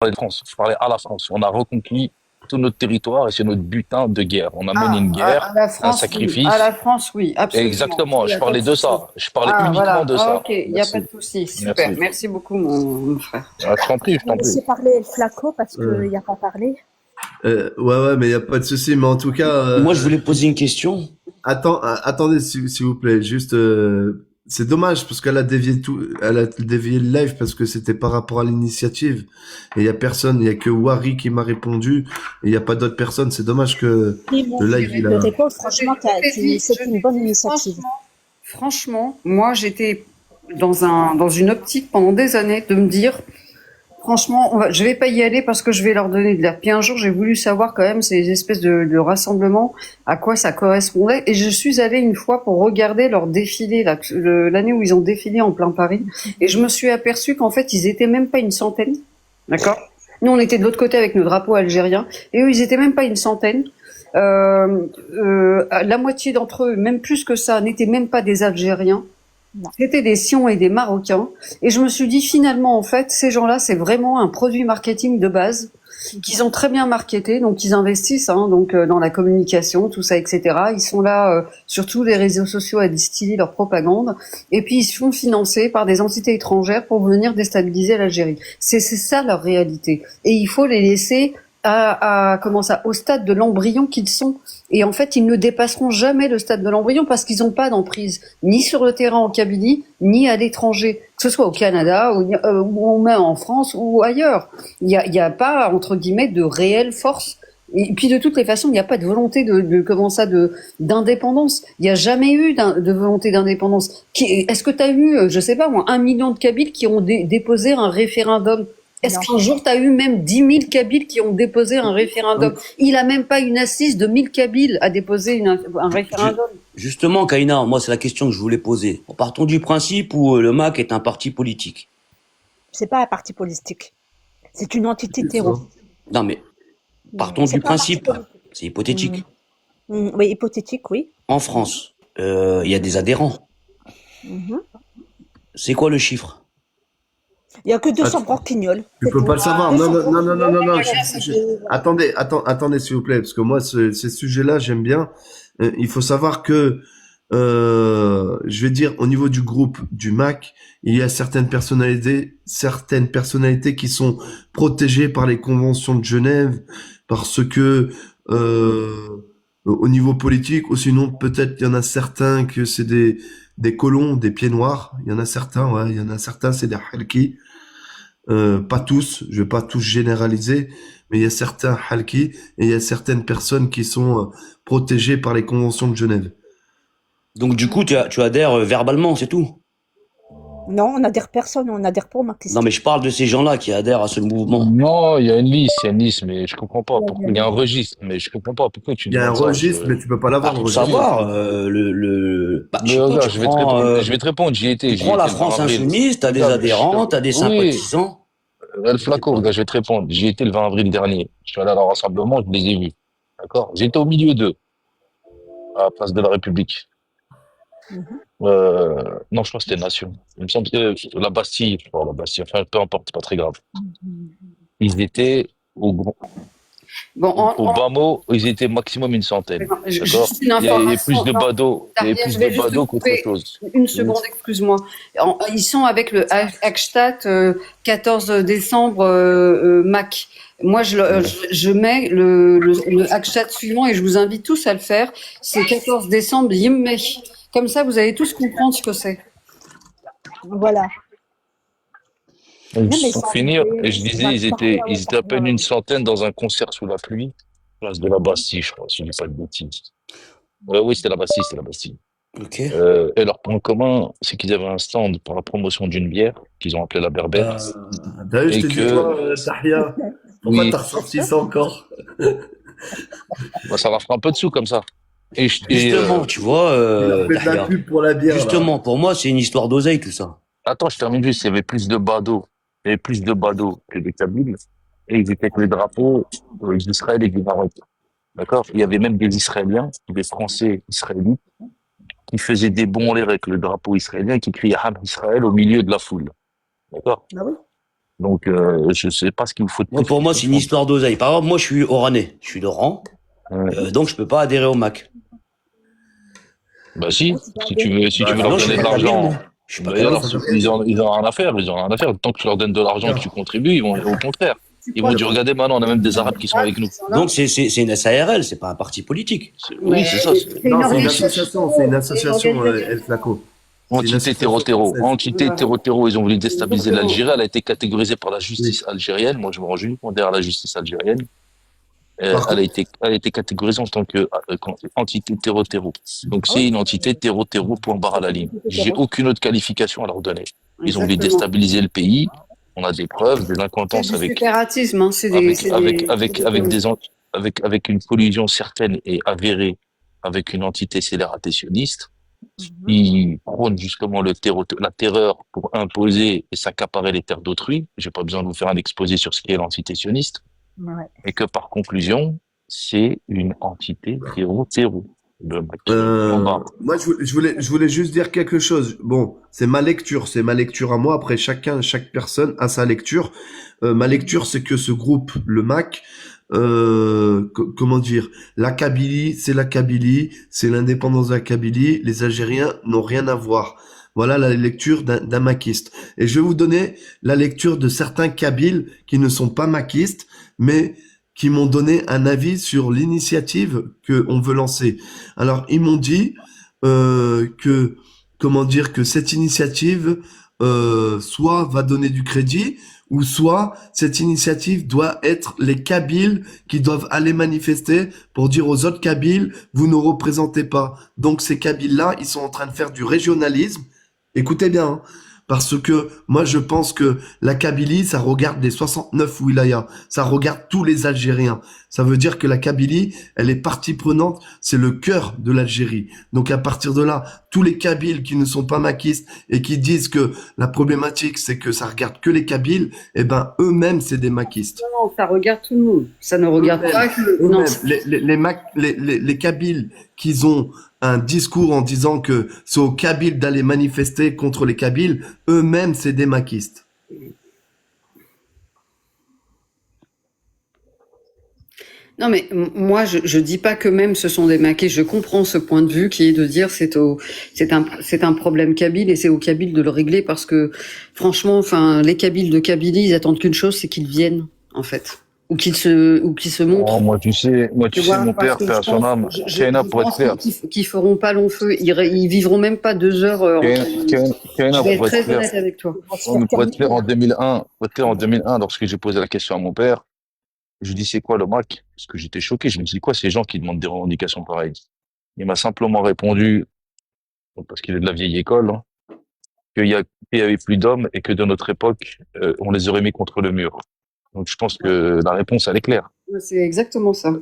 parlais de France, je parlais à la France. On a reconquis tout notre territoire et c'est notre butin de guerre. On a mené Ah, une guerre, à la un France, oui. À sacrifice. la France, oui, absolument. Exactement, Il n'y je a pas de parlais de souci. ça. Je parlais Ah, uniquement voilà. de Ah, ça. ok, il n'y a pas de Merci. souci. Super. Merci. Merci beaucoup, mon frère. Ah, je t'en prie, je Je vais t'en prie. laisser parler El Flaco parce Euh, qu'il n'a pas parlé. ouais, mais il y a pas de souci. Mais en tout cas, Moi, je voulais poser une question. attendez, s'il vous plaît. Juste, c'est dommage parce qu'elle a dévié tout, elle a dévié le live parce que c'était par rapport à l'initiative. Et il y a personne, il y a que Wari qui m'a répondu. Et il y a pas d'autres personnes. C'est dommage que Oui, moi, le je live, il te a. réponds, franchement, c'est une bonne initiative. Franchement, moi, j'étais dans une optique pendant des années de me dire, franchement, je vais pas y aller parce que je vais leur donner de l'air. Puis un jour, j'ai voulu savoir quand même ces espèces de rassemblements, à quoi ça correspondait. Et je suis allée une fois pour regarder leur défilé, l'année où ils ont défilé en plein Paris. Et je me suis aperçue qu'en fait, ils étaient même pas une centaine. D'accord? Nous, on était de l'autre côté avec nos drapeaux algériens. Et eux, ils étaient même pas une centaine. La moitié d'entre eux, même plus que ça, n'étaient même pas des Algériens. Non. C'était des Sions et des Marocains. Et je me suis dit, finalement, en fait, ces gens-là, c'est vraiment un produit marketing de base qu'ils ont très bien marketé. Donc, ils investissent donc dans la communication, tout ça, etc. Ils sont là sur tous les réseaux sociaux à distiller leur propagande. Et puis, ils se font financer par des entités étrangères pour venir déstabiliser l'Algérie. C'est ça leur réalité. Et il faut les laisser au stade de l'embryon qu'ils sont. Et en fait, ils ne dépasseront jamais le stade de l'embryon parce qu'ils n'ont pas d'emprise, ni sur le terrain en Kabylie, ni à l'étranger, que ce soit au Canada, ou même en France ou ailleurs. Il y a pas, entre guillemets, de réelle force. Et puis de toutes les façons, il n'y a pas de volonté d'indépendance. Il n'y a jamais eu de volonté d'indépendance. Est-ce que tu as eu, je sais pas moi, 1 million de Kabyles qui ont déposé un référendum? Est-ce Non. qu'un jour, tu as eu même 10 000 Kabyles qui ont déposé un référendum? Il a même pas une assise de 1000 Kabyles à déposer un référendum. Justement, Kaina, moi, c'est la question que je voulais poser. Partons du principe où le MAC est un parti politique. C'est pas un parti politique. C'est une entité terreau. Non, mais partons C'est du pas un parti principe. politique. C'est hypothétique. Oui, hypothétique, oui. En France, il y a des adhérents. Mhm. C'est quoi le chiffre? Il n'y a que 200 Att- branquignoles. Tu peux pas le savoir. Non, non, non, non, non, non, non. Voilà. Attendez, s'il vous plaît, parce que moi, ces sujets-là, j'aime bien. Il faut savoir que, je vais dire, au niveau du groupe du MAC, il y a certaines personnalités qui sont protégées par les conventions de Genève, parce que, au niveau politique, ou sinon, peut-être, il y en a certains que c'est des colons, des pieds noirs. Il y en a certains, ouais, il y en a certains, c'est des halki. Pas tous, je vais pas tous généraliser, mais il y a certains halki et il y a certaines personnes qui sont protégées par les conventions de Genève. Donc, du coup, tu adhères verbalement, c'est tout. Non, on n'adhère personne, on adhère pas au Non, marxisme. mais je parle de ces gens-là qui adhèrent à ce mouvement. Non, il y a une liste, mais je comprends pas pourquoi. Il y a un registre, mais je comprends pas pourquoi tu Il y a un demandes ça. registre, mais tu peux pas Bah, l'avoir, le pour registre. savoir, je Mais sais pas, regarde, tu prends, je vais te répondre, j'y étais, tu prends la le 20 France avril. insoumise, t'as des Regarde, adhérents, t'as des oui, sympathisants. El Je sais Flaco, pas. regarde, je vais te répondre. J'y étais le 20 avril dernier. Je suis allé à leur rassemblement, je les ai vus. D'accord? J'étais au milieu d'eux, à la place de la République. Mhm. Non, je crois que c'était Nation. Il me semble que la Bastille, la Bastille, enfin, peu importe, c'est pas très grave. Ils étaient Bon, au bas mot, ils étaient maximum une centaine. D'accord? juste une Il y avait information. plus de badauds, il y avait Tahia, plus je de vais juste te badauds qu'autre couper chose. une seconde, excuse-moi. Ils sont avec le hashtag 14 décembre MAC. Moi, je mets le hashtag suivant et je vous invite tous à le faire. C'est 14 décembre Yimmeh. Comme ça, vous allez tous comprendre ce que c'est. Voilà. Donc, Non, mais pour ça, finir, et je disais, Tahia, ils étaient à peine une centaine dans un concert sous la pluie, place de la Bastille, je crois, si je dis pas de bêtises. Oui, c'était la Bastille, c'était la Bastille. Ok. Et leur point commun, c'est qu'ils avaient un stand pour la promotion d'une bière qu'ils ont appelée la Berbère, T'as vu, je et te dis que, quoi, Tahia? Pourquoi oui, t'as ressorti ça encore? bah, ça va faire un peu de sous comme ça. Justement, tu vois, Il a fait de la Tahia. pub pour la bière, là. Justement, pour moi, c'est une histoire d'oseille, tout ça. Attends, je termine juste, il y avait plus de badauds, il y avait plus de badauds que de Kabyles, et ils étaient avec les drapeaux d'Israël et du Maroc. D'accord? Il y avait même des Israéliens, des Français israélites, qui faisaient des bons en l'air avec le drapeau israélien, qui criaient Ham Israël au milieu de la foule. D'accord? Bah oui. Donc, je sais pas ce qu'il vous faut de Moi, plus. pour moi, c'est une histoire d'oseille. Par exemple, moi, je suis oranais. Je suis d'Oran. Donc, je peux pas adhérer au MAC. Bah si, si tu veux Non, leur je suis donner de pas kabyle, l'argent, moi. Je suis pas bah, kabyle. alors, ils ont rien à faire, ils ont rien à faire. Tant que tu leur donnes de l'argent et que tu contribues, ils vont, au contraire. Ils vont dire, regardez, maintenant, on a même des Arabes qui sont avec nous. Donc, c'est une SARL, c'est pas un parti politique. Oui, c'est ça. C'est une Non, c'est une organisation. association, c'est une association, El Flaco. C'est une Entité association terreau-terreau. française. Entité terreau-terreau, ils ont voulu déstabiliser Exactement. l'Algérie. Elle a été catégorisée par la justice algérienne. Moi, je me range uniquement derrière la justice algérienne. Par contre, Elle a été catégorisée en tant que entité terreau-terreau. Donc, c'est une entité terreau-terreau, point barre à la ligne. J'ai aucune autre qualification à leur donner. Ils ont voulu Exactement. déstabiliser le pays. On a des preuves, des C'est incointances du avec, séparatisme, hein. avec une collusion certaine et avérée avec une entité scélérationniste qui prône justement la terreur pour imposer et s'accaparer les terres d'autrui. J'ai pas besoin de vous faire un exposé sur ce qu'est l'entité sioniste. Ouais. Et que par conclusion, c'est une entité terreau-terreau. moi, je voulais juste dire quelque chose. Bon, c'est ma lecture à moi. Après, chaque personne a sa lecture. Ma lecture, c'est que ce groupe, le MAC, comment dire, la Kabylie, c'est l'indépendance de la Kabylie. Les Algériens n'ont rien à voir. Voilà la lecture d'un maquiste. Et je vais vous donner la lecture de certains Kabyles qui ne sont pas maquistes, mais qui m'ont donné un avis sur l'initiative que on veut lancer. Alors, ils m'ont dit que, comment dire, que cette initiative soit va donner du crédit, ou soit cette initiative doit être les Kabyles qui doivent aller manifester pour dire aux autres Kabyles, vous ne représentez pas. Donc ces Kabyles-là, ils sont en train de faire du régionalisme. Écoutez bien, hein, parce que moi je pense que la Kabylie, ça regarde les 69 wilayas, ça regarde tous les Algériens. Ça veut dire que la Kabylie, elle est partie prenante, c'est le cœur de l'Algérie. Donc à partir de là, tous les Kabyles qui ne sont pas maquistes et qui disent que la problématique c'est que ça regarde que les Kabyles, eh ben eux-mêmes c'est des maquistes. Non, ça regarde tout le monde. Ça ne regarde pas que. Non, Les Kabyles qui ont un discours en disant que c'est aux Kabyles d'aller manifester contre les Kabyles, eux-mêmes c'est des maquistes. non, mais moi, je dis pas que même ce sont des maquis. Je comprends ce point de vue qui est de dire c'est un problème kabyle et c'est aux Kabyles de le régler parce que franchement, enfin, les Kabyles de Kabylie, ils attendent qu'une chose, c'est qu'ils viennent, en fait. Ou qu'ils se montrent. Oh, moi, tu sais, vois, mon parce père, que fait à je son pense- âme. je Kaina, pour être pense clair. qu'ils feront pas long feu. Ils vivront même pas 2 heures. Kaina, Je vais être pour être très clair. honnête avec toi. Non, mais pour être clair, en 2001, lorsque j'ai posé la question à mon père, je lui dis, c'est quoi le MAC? Parce que j'étais choqué. Je me dis, quoi, ces gens qui demandent des revendications pareilles? Il m'a simplement répondu, parce qu'il est de la vieille école, hein, qu'il y avait plus d'hommes et que de notre époque, on les aurait mis contre le mur. Donc, je pense que la réponse, elle est claire. C'est exactement ça.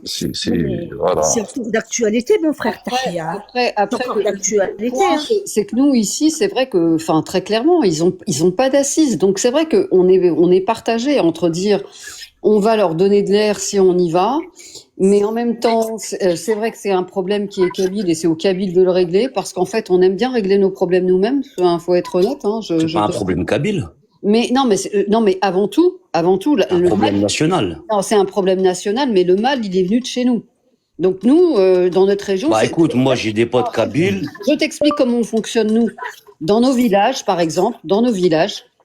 Voilà. C'est encore d'actualité, mon frère Tahia. Après, C'est encore d'actualité. Hein. c'est que nous ici, c'est vrai que, enfin, très clairement, ils ont pas d'assises. Donc c'est vrai que on est partagé entre dire, on va leur donner de l'air si on y va, mais en même temps, c'est vrai que c'est un problème qui est kabyle et c'est aux Kabyles de le régler parce qu'en fait, on aime bien régler nos problèmes nous-mêmes. Enfin, faut être honnête. Hein, C'est pas un problème kabyle. Mais non, mais avant tout, Un le problème mal, national. non, c'est un problème national, mais le mal, il est venu de chez nous. Donc nous, dans notre région, Bah écoute, moi j'ai des potes kabyles. je t'explique comment on fonctionne nous. Dans nos villages, par exemple,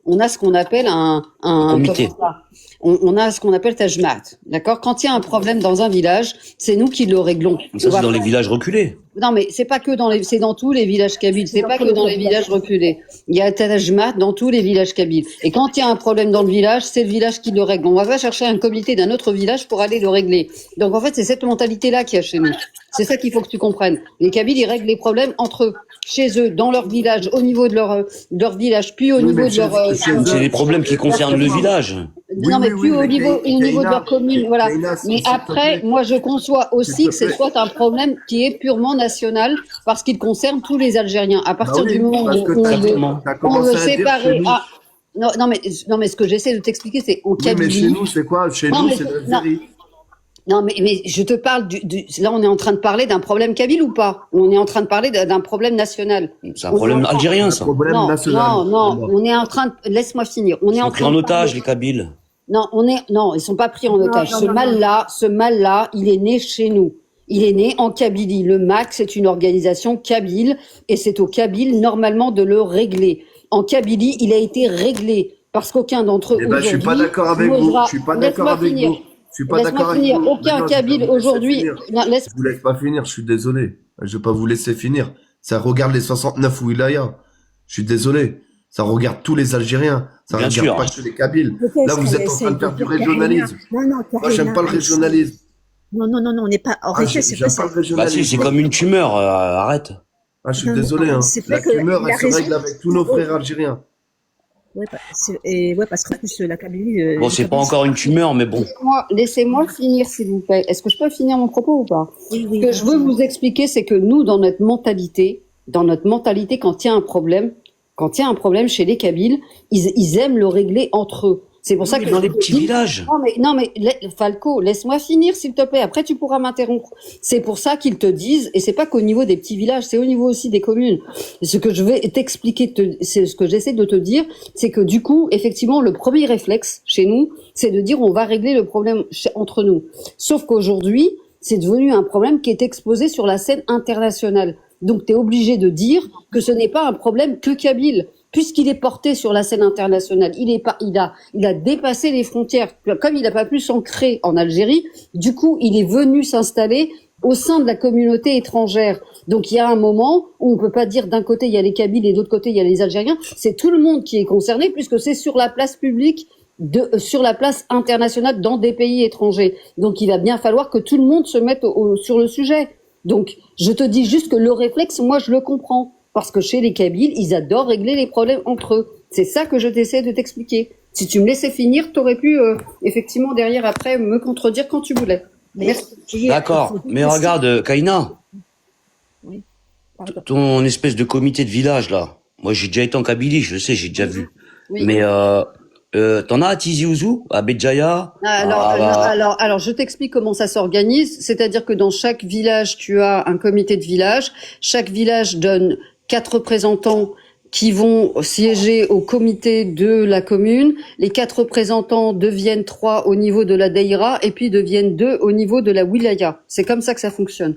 on a ce qu'on appelle un comité. comment ça on a ce qu'on appelle tajmat. D'accord? Quand il y a un problème dans un village, c'est nous qui le réglons. Ça On va c'est dans pas- les villages reculés. Non, mais c'est pas que c'est dans tous les villages kabyles. C'est pas que dans les villages reculés. Il y a tajmat dans tous les villages kabyles. Et quand il y a un problème dans le village, c'est le village qui le règle. On va pas chercher un comité d'un autre village pour aller le régler. Donc en fait, c'est cette mentalité-là qu'il y a chez nous. C'est ça qu'il faut que tu comprennes. Les Kabyles, ils règlent les problèmes entre eux, chez eux, dans leur village, au niveau de leur village, puis au Oui, niveau mais de leur. C'est des problèmes qui concernent le village. Non, mais plus au niveau de leur commune, voilà. Kaina, Mais s'il te après, plaît. moi, je conçois aussi S'il te que c'est plaît. soit un problème qui est purement national, parce qu'il concerne tous les Algériens. À partir Bah oui, du moment parce où que on Exactement. t'as veut commencé à dire séparer. chez nous. Ah, non, mais ce que j'essaie de t'expliquer, c'est en Oui, mais chez Kabylie. nous, c'est quoi? Chez Non, nous, mais c'est non. l'Algérie. Non, mais je te parle là, on est en train de parler d'un problème kabyle ou pas? Ou on est en train de parler d'un problème national? C'est un problème algérien, Un ça. problème Non, national. non, on est en train de, laisse-moi finir. On Ils est en sont pris train en de otage, parler. les Kabyles. Non, ils sont pas pris en Non, otage. non, non, non. Ce mal-là, il est né chez nous. Il est né en Kabylie. Le MAC, c'est une organisation kabyle et c'est aux Kabyles normalement de le régler. En Kabylie, il a été réglé parce qu'aucun d'entre eux Eh ben, je suis pas aujourd'hui d'accord avec vous. n'osera. Je suis pas d'accord Laisse-moi avec finir. vous. Je suis pas d'accord Laisse-moi avec finir. vous. Aucun Non, je vais Kabyle pas vous laisser aujourd'hui. finir. Non, laisse. Je vous laisse pas finir. Je suis désolé. Je vais pas vous laisser finir. Ça regarde les 69 wilayas. Je suis désolé. Ça regarde tous les Algériens. Ça Bien regarde sûr. pas que les Kabyles. Peut-être Là, vous qu'elle êtes en train de essaie faire de du dire régionalisme. Non, non, Moi, j'aime pas le Karina, régionalisme. non, on n'est pas. Ah, Arrêtez, c'est pas j'aime ça. pas le Bah si, régionalisme. c'est comme une tumeur, arrête. Ah, je suis Non, non, désolé, hein. c'est vrai La que tumeur, il a elle se raison. règle avec tous nos frères algériens. Ouais, ouais, parce qu'en plus, la Kabylie. Bon, c'est pas encore une tumeur, mais bon. Laissez-moi finir, s'il vous plaît. Est-ce que je peux finir mon propos ou pas? Oui, oui. Ce que je veux vous expliquer, c'est que nous, dans notre mentalité, quand il y a un problème chez les Kabyles, ils aiment le régler entre eux. C'est pour ça Mais que dans je les te petits dis- villages. Non, mais Falco, laisse-moi finir, s'il te plaît. Après, tu pourras m'interrompre. C'est pour ça qu'ils te disent, et c'est pas qu'au niveau des petits villages, c'est au niveau aussi des communes. Et ce que je vais t'expliquer, c'est ce que j'essaie de te dire, c'est que du coup, effectivement, le premier réflexe chez nous, c'est de dire on va régler le problème entre nous. Sauf qu'aujourd'hui, c'est devenu un problème qui est exposé sur la scène internationale. Donc, tu es obligé de dire que ce n'est pas un problème que kabyle, puisqu'il est porté sur la scène internationale. Il a dépassé les frontières. Comme il n'a pas pu s'ancrer en Algérie, du coup, il est venu s'installer au sein de la communauté étrangère. Donc, il y a un moment où on peut pas dire d'un côté il y a les Kabyles et d'autre côté il y a les Algériens. C'est tout le monde qui est concerné, puisque c'est sur la place publique, sur la place internationale dans des pays étrangers. Donc, il va bien falloir que tout le monde se mette sur le sujet. Donc, je te dis juste que le réflexe, moi, je le comprends. Parce que chez les Kabyles, ils adorent régler les problèmes entre eux. C'est ça que je t'essaie de t'expliquer. Si tu me laissais finir, t'aurais pu, effectivement, derrière, après, me contredire quand tu voulais. Merci. D'accord. Mais regarde, Kaina, Oui. Pardon. ton espèce de comité de village, là. Moi, j'ai déjà été en Kabylie, je sais, j'ai déjà vu. Oui. Mais t'en as à Tizi Ouzou, à Béjaïa? Alors, je t'explique comment ça s'organise. C'est-à-dire que dans chaque village, tu as un comité de village. Chaque village donne 4 représentants qui vont siéger au comité de la commune. Les 4 représentants deviennent 3 au niveau de la daïra et puis deviennent 2 au niveau de la wilaya. C'est comme ça que ça fonctionne.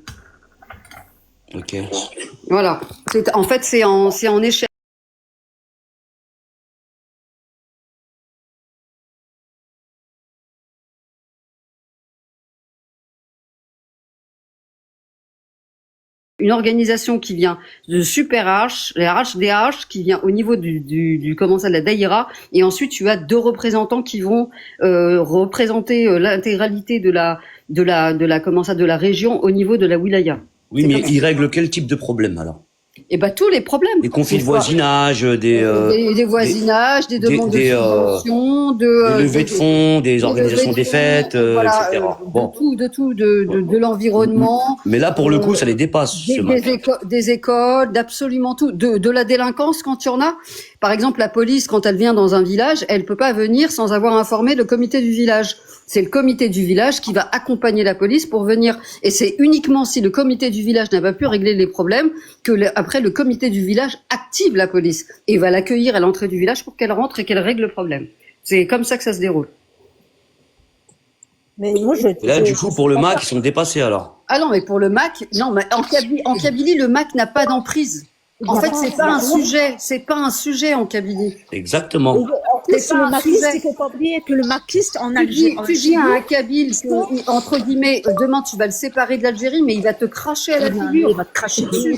Ok. Voilà. En fait, c'est en échelle. Une organisation qui vient de Super H, les HDH, qui vient au niveau de la daïra, et ensuite tu as 2 représentants qui vont représenter l'intégralité de la région au niveau de la wilaya. Oui, C'est mais comme ils règlent quel type de problème, alors? Et ben tous les problèmes. Des conflits de Des fois, voisinage, des voisinages, des demandes de subventions, des levées de fonds, des organisations des fêtes, voilà, etc. Bon. de l'environnement. Mais là, pour le coup, ça les dépasse, ce match. Des écoles, d'absolument tout, de la délinquance quand il y en a. Par exemple, la police, quand elle vient dans un village, elle peut pas venir sans avoir informé le comité du village. C'est le comité du village qui va accompagner la police pour venir. Et c'est uniquement si le comité du village n'a pas pu régler les problèmes que après le comité du village active la police et va l'accueillir à l'entrée du village pour qu'elle rentre et qu'elle règle le problème. C'est comme ça que ça se déroule. Mais moi, Et là, du coup, pour le MAC, ils sont dépassés, alors. Ah non, mais pour le MAC, non, mais en Kabylie, le MAC n'a pas d'emprise. En fait, c'est pas un sujet en Kabylie. Exactement. En plus, C'est pas le un maquiste, sujet. il faut pas oublier que le maquiste en Tu Algérie. dis à un Kabyle que, entre guillemets, demain tu vas le séparer de l'Algérie, mais il va te cracher à la figure. Il va te cracher dessus.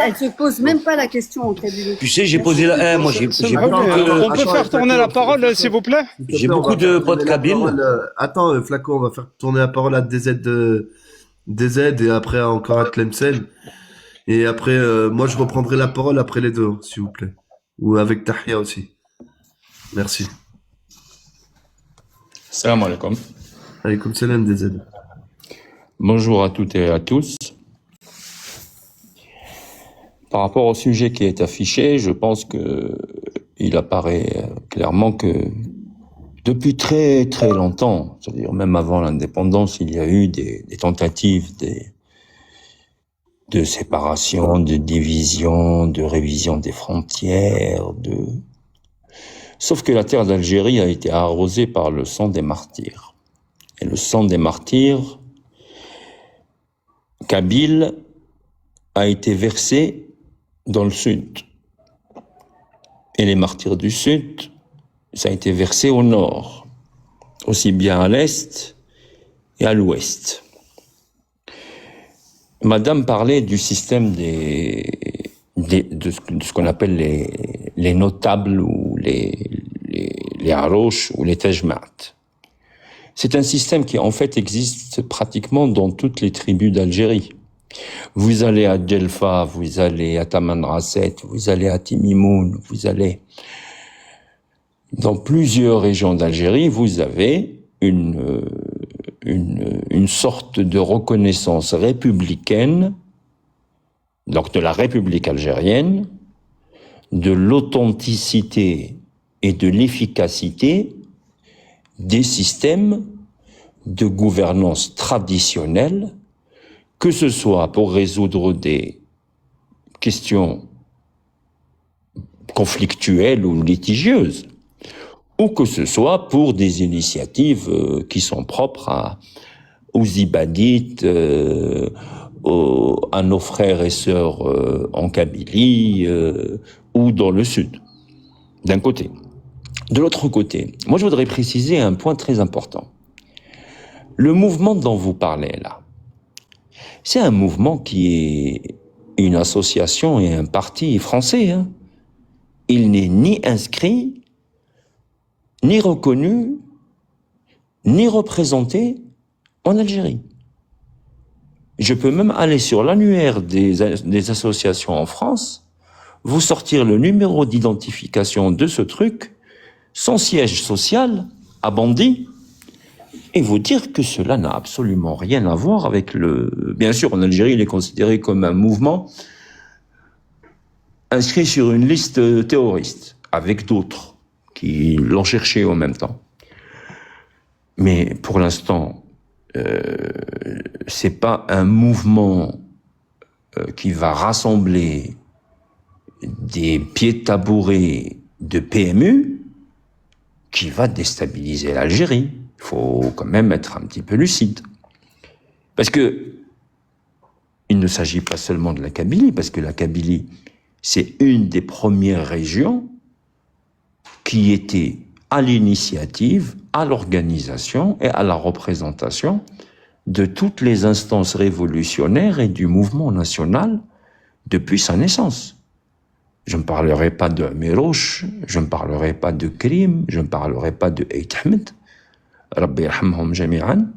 Elle se pose même pas la question en Kabylie. Tu sais, j'ai posé la... moi, j'ai Attends, On peut faire tourner la parole, s'il vous plaît? J'ai On beaucoup va de faire potes tourner la kabyles. parole, attends, Flaco, on va faire tourner la parole à DZ et après encore à Tlemcen. Et après, moi, je reprendrai la parole après les deux, s'il vous plaît. Ou avec Tahia aussi. Merci. Salam alaikum. Allez, comme salam, DZ. Bonjour à toutes et à tous. Par rapport au sujet qui est affiché, je pense que il apparaît clairement que Depuis très très longtemps, c'est-à-dire même avant l'indépendance, il y a eu des tentatives de séparation, de division, de révision des frontières, Sauf que la terre d'Algérie a été arrosée par le sang des martyrs. Et le sang des martyrs, Kabyle, a été versé dans le sud. Et les martyrs du sud, ça a été versé au nord, aussi bien à l'est et à l'ouest. Madame parlait du système de ce qu'on appelle les notables ou les haroches ou les tajmat. C'est un système qui en fait existe pratiquement dans toutes les tribus d'Algérie. Vous allez à Djelfa, vous allez à Tamanrasset, vous allez à Timimoun, vous allez dans plusieurs régions d'Algérie, vous avez une sorte de reconnaissance républicaine, donc de la République algérienne, de l'authenticité et de l'efficacité des systèmes de gouvernance traditionnelle, que ce soit pour résoudre des questions conflictuelles ou litigieuses, ou que ce soit pour des initiatives qui sont propres aux Ibadites, à nos frères et sœurs en Kabylie ou dans le sud, d'un côté. De l'autre côté, moi je voudrais préciser un point très important. Le mouvement dont vous parlez là, c'est un mouvement qui est une association et un parti français. Hein. Il n'est ni inscrit, ni reconnu, ni représenté en Algérie. Je peux même aller sur l'annuaire des associations en France, vous sortir le numéro d'identification de ce truc, son siège social à Bondy, et vous dire que cela n'a absolument rien à voir avec Bien sûr, en Algérie, il est considéré comme un mouvement inscrit sur une liste terroriste, avec d'autres qui l'ont cherché en même temps. Mais pour l'instant, c'est pas un mouvement qui va rassembler des pieds tabourés de PMU qui va déstabiliser l'Algérie. Il faut quand même être un petit peu lucide. Parce que il ne s'agit pas seulement de la Kabylie, parce que la Kabylie, c'est une des premières régions qui était à l'initiative, à l'organisation et à la représentation de toutes les instances révolutionnaires et du mouvement national depuis sa naissance. Je ne parlerai pas de Mirouche, je ne parlerai pas de Krim, je ne parlerai pas de Ait Ahmed, Rabbi yarhamhum jami'an,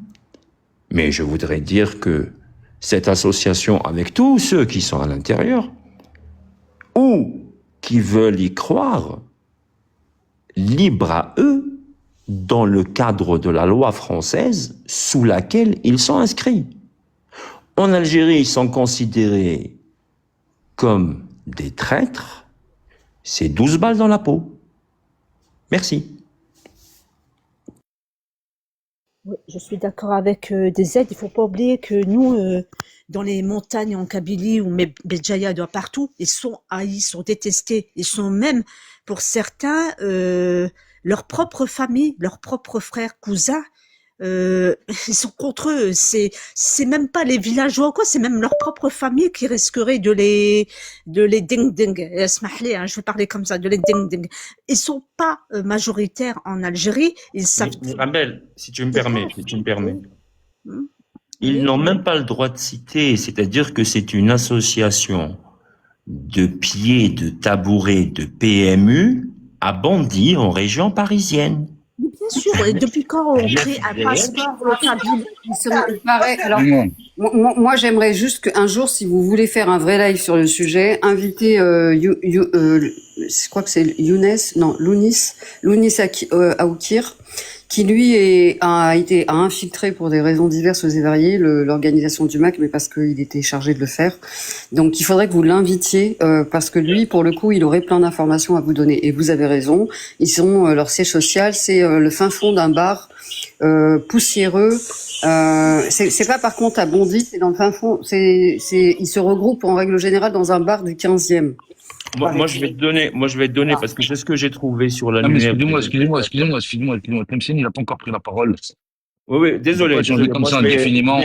mais je voudrais dire que cette association, avec tous ceux qui sont à l'intérieur, ou qui veulent y croire, libre à eux, dans le cadre de la loi française sous laquelle ils sont inscrits. En Algérie, ils sont considérés comme des traîtres, c'est 12 balles dans la peau. Merci. Oui, je suis d'accord avec des aides. Il faut pas oublier que nous, dans les montagnes en Kabylie ou Béjaïa, de partout, ils sont haïs, ils sont détestés. Ils sont même, pour certains, leur propre famille, leurs propres frères, cousins, ils sont contre eux. C'est même pas les villageois ou quoi, c'est même leur propre famille qui risquerait de les ding-ding. Esmahli, hein, je vais parler comme ça, de les ding-ding. Ils sont pas majoritaires en Algérie. Ils savent. Abel, si tu me permets. Hmm. Ils n'ont même pas le droit de citer, c'est-à-dire que c'est une association de pieds de tabouret de PMU à Bondy, en région parisienne. Bien sûr, et depuis quand on crée un passeport kabyle? Il paraît, alors, moi, j'aimerais juste qu'un jour, si vous voulez faire un vrai live sur le sujet, inviter, je crois que c'est Lounis Aoukir. qui lui a infiltré pour des raisons diverses et variées l'organisation du MAC, mais parce qu'il était chargé de le faire. Donc il faudrait que vous l'invitiez, parce que lui, pour le coup, il aurait plein d'informations à vous donner. Et vous avez raison, leur siège social, c'est le fin fond d'un bar poussiéreux. C'est pas par contre à Bondy, c'est dans le fin fond. Ils se regroupent en règle générale dans un bar du 15e. Moi, je vais te donner, parce que c'est ce que j'ai trouvé sur la Ah, mais lumière. excusez-moi. Tlemcen, il n'a pas encore pris la parole. Oui, désolé. Pas changer comme ça indéfiniment.